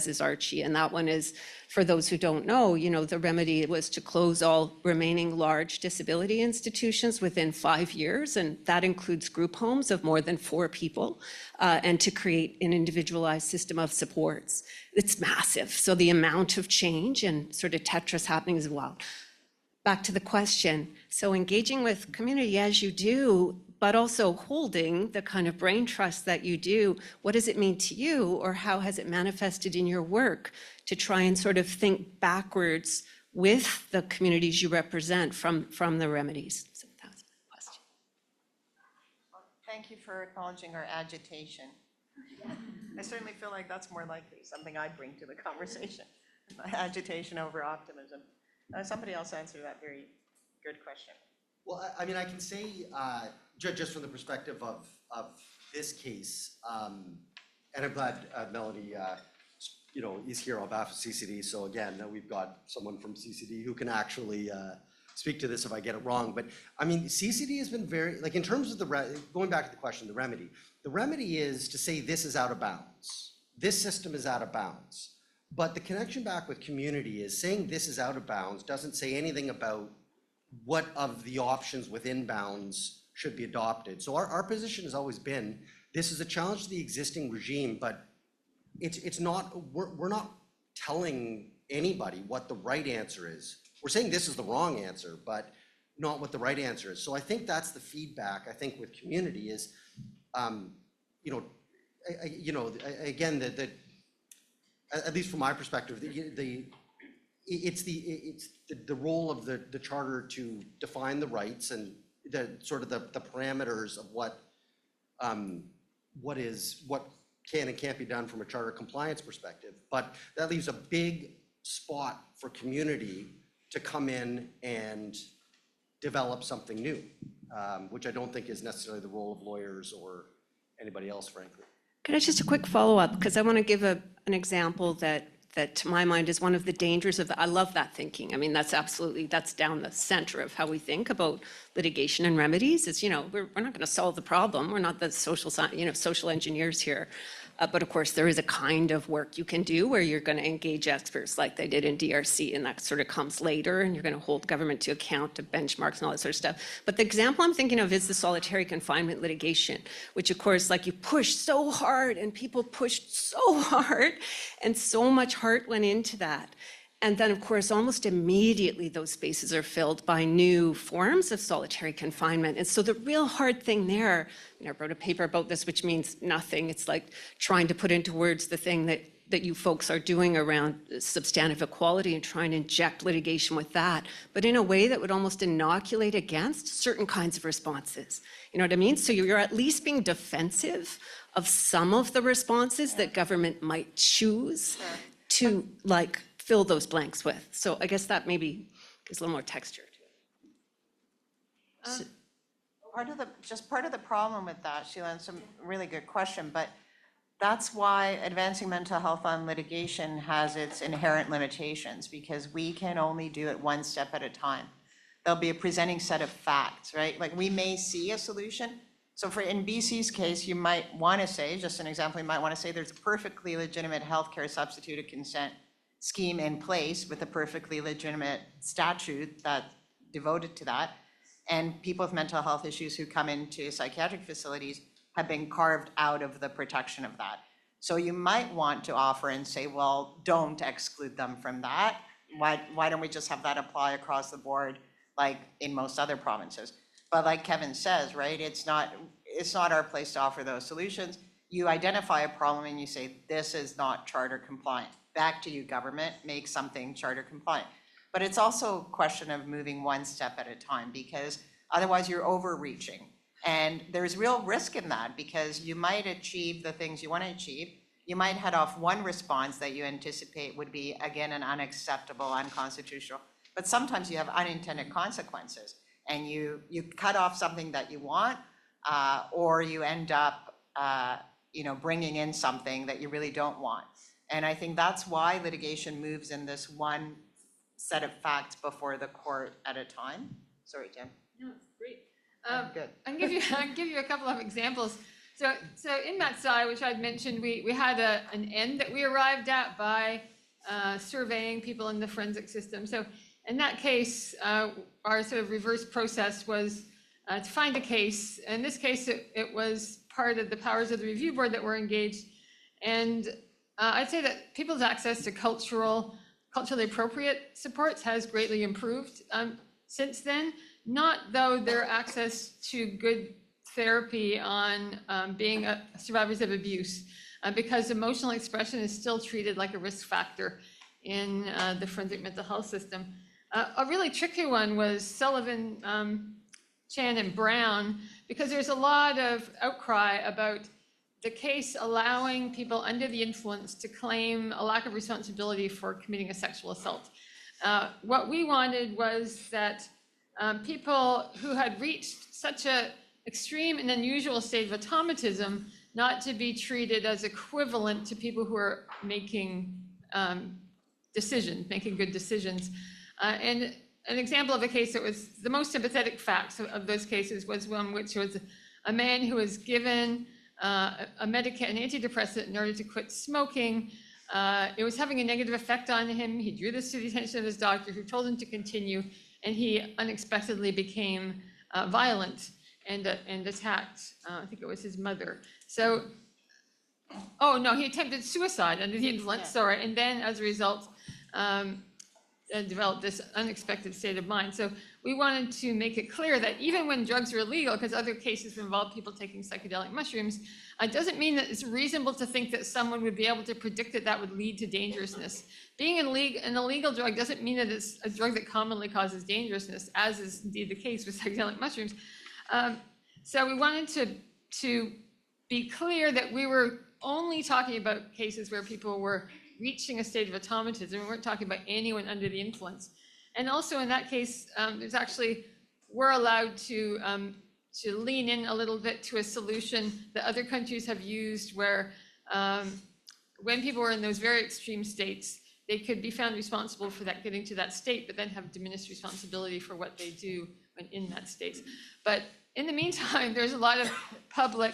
is Archie, and that one is, for those who don't know, the remedy was to close all remaining large disability institutions within 5 years, and that includes group homes of more than 4 people, and to create an individualized system of supports. It's massive, so the amount of change and sort of Tetris happening as well. Back to the question, so engaging with community as you do, but also holding the kind of brain trust that you do, what does it mean to you, or how has it manifested in your work to try and sort of think backwards with the communities you represent from the remedies? So that was my question. Well, thank you for acknowledging our agitation. I certainly feel like that's more likely something I'd bring to the conversation, agitation over optimism. Somebody else answer that very good question. Well, I mean, I can say, just from the perspective of this case, and I'm glad Melanie, is here on behalf of CCD. So again, we've got someone from CCD who can actually speak to this if I get it wrong. But I mean, CCD has been very, like in terms of going back to the question, the remedy is to say this is out of bounds. This system is out of bounds. But the connection back with community is saying this is out of bounds doesn't say anything about what of the options within bounds should be adopted. So our position has always been, this is a challenge to the existing regime, but it's not, we're not telling anybody what the right answer is. We're saying this is the wrong answer, but not what the right answer is. So I think that's the feedback, I think, with community is, again, at least from my perspective, it's the role of the charter to define the rights and the sort of the parameters of what can and can't be done from a charter compliance perspective. But that leaves a big spot for community to come in and develop something new, which I don't think is necessarily the role of lawyers or anybody else, frankly. Could I just a quick follow-up, because I want to give an example that that to my mind is one of the dangers of I love that thinking. I mean, that's down the center of how we think about litigation and remedies. Is, we're not going to solve the problem. We're not the social engineers here. But of course, there is a kind of work you can do where you're going to engage experts like they did in DRC, and that sort of comes later, and you're going to hold government to account to benchmarks and all that sort of stuff. But the example I'm thinking of is the solitary confinement litigation, which of course, like you push so hard and people pushed so hard and so much heart went into that. And then, of course, almost immediately those spaces are filled by new forms of solitary confinement. And so the real hard thing there, I wrote a paper about this, which means nothing. It's like trying to put into words the thing that you folks are doing around substantive equality and trying to inject litigation with that, but in a way that would almost inoculate against certain kinds of responses. You know what I mean? So you're at least being defensive of some of the responses that government might choose to fill those blanks with. So I guess that maybe gives a little more texture to it. Part of the problem with that, Sheila, and some really good question, but that's why advancing mental health on litigation has its inherent limitations, because we can only do it one step at a time. There'll be a presenting set of facts, right? Like we may see a solution. So in BC's case, you might want to say, just an example, you might want to say there's a perfectly legitimate healthcare substituted consent scheme in place with a perfectly legitimate statute that's devoted to that. And people with mental health issues who come into psychiatric facilities have been carved out of the protection of that. So you might want to offer and say, well, don't exclude them from that. Why don't we just have that apply across the board like in most other provinces? But like Kevin says, right, it's not our place to offer those solutions. You identify a problem and you say, this is not charter compliant. Back to you, government, make something charter compliant. But it's also a question of moving one step at a time, because otherwise you're overreaching. And there's real risk in that, because you might achieve the things you want to achieve. You might head off one response that you anticipate would be, again, an unacceptable, unconstitutional. But sometimes you have unintended consequences, and you cut off something that you want, or you end up bringing in something that you really don't want. And I think that's why litigation moves in this one set of facts before the court at a time. Sorry, Tim. No, it's great. Good. I can give you a couple of examples. So in Matsai, which I'd mentioned, we had an end that we arrived at by surveying people in the forensic system. So in that case, our sort of reverse process was to find a case. In this case, it was part of the powers of the review board that were engaged. And I'd say that people's access to culturally appropriate supports has greatly improved since then. Not though their access to good therapy on being survivors of abuse, because emotional expression is still treated like a risk factor in the forensic mental health system. A really tricky one was Sullivan, Chan, and Brown, because there's a lot of outcry about the case allowing people under the influence to claim a lack of responsibility for committing a sexual assault. What we wanted was that people who had reached such an extreme and unusual state of automatism not to be treated as equivalent to people who are making making good decisions. And an example of a case that was the most sympathetic facts of those cases was one which was a man who was given an antidepressant in order to quit smoking. It was having a negative effect on him. He drew this to the attention of his doctor, who told him to continue, and he unexpectedly became violent and attacked, I think it was his mother. So, oh no, he attempted suicide under the influence, sorry, and then as a result, developed this unexpected state of mind. So we wanted to make it clear that even when drugs are illegal, because other cases involve people taking psychedelic mushrooms, it doesn't mean that it's reasonable to think that someone would be able to predict that would lead to dangerousness. Being an illegal drug doesn't mean that it's a drug that commonly causes dangerousness, as is indeed the case with psychedelic mushrooms. So we wanted to be clear that we were only talking about cases where people were reaching a state of automatism. We weren't talking about anyone under the influence. And also in that case, we're allowed to lean in a little bit to a solution that other countries have used, where when people were in those very extreme states, they could be found responsible for that getting to that state, but then have diminished responsibility for what they do when in that state. But in the meantime, there's a lot of public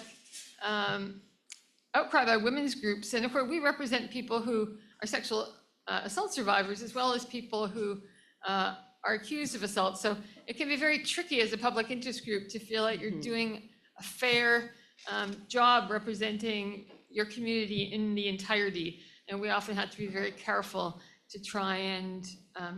outcry by women's groups, and of course, we represent people who are sexual assault survivors, as well as people who are accused of assault. So it can be very tricky as a public interest group to feel like you're doing a fair job representing your community in the entirety. And we often have to be very careful to try and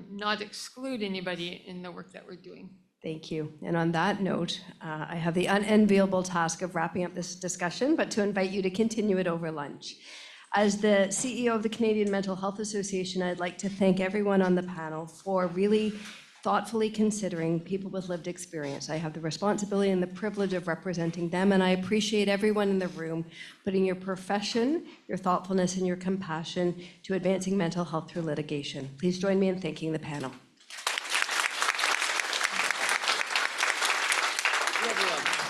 not exclude anybody in the work that we're doing. Thank you. And on that note, I have the unenviable task of wrapping up this discussion, but to invite you to continue it over lunch. As the CEO of the Canadian Mental Health Association, I'd like to thank everyone on the panel for really thoughtfully considering people with lived experience. I have the responsibility and the privilege of representing them, and I appreciate everyone in the room putting your profession, your thoughtfulness, and your compassion to advancing mental health through litigation. Please join me in thanking the panel. Everyone.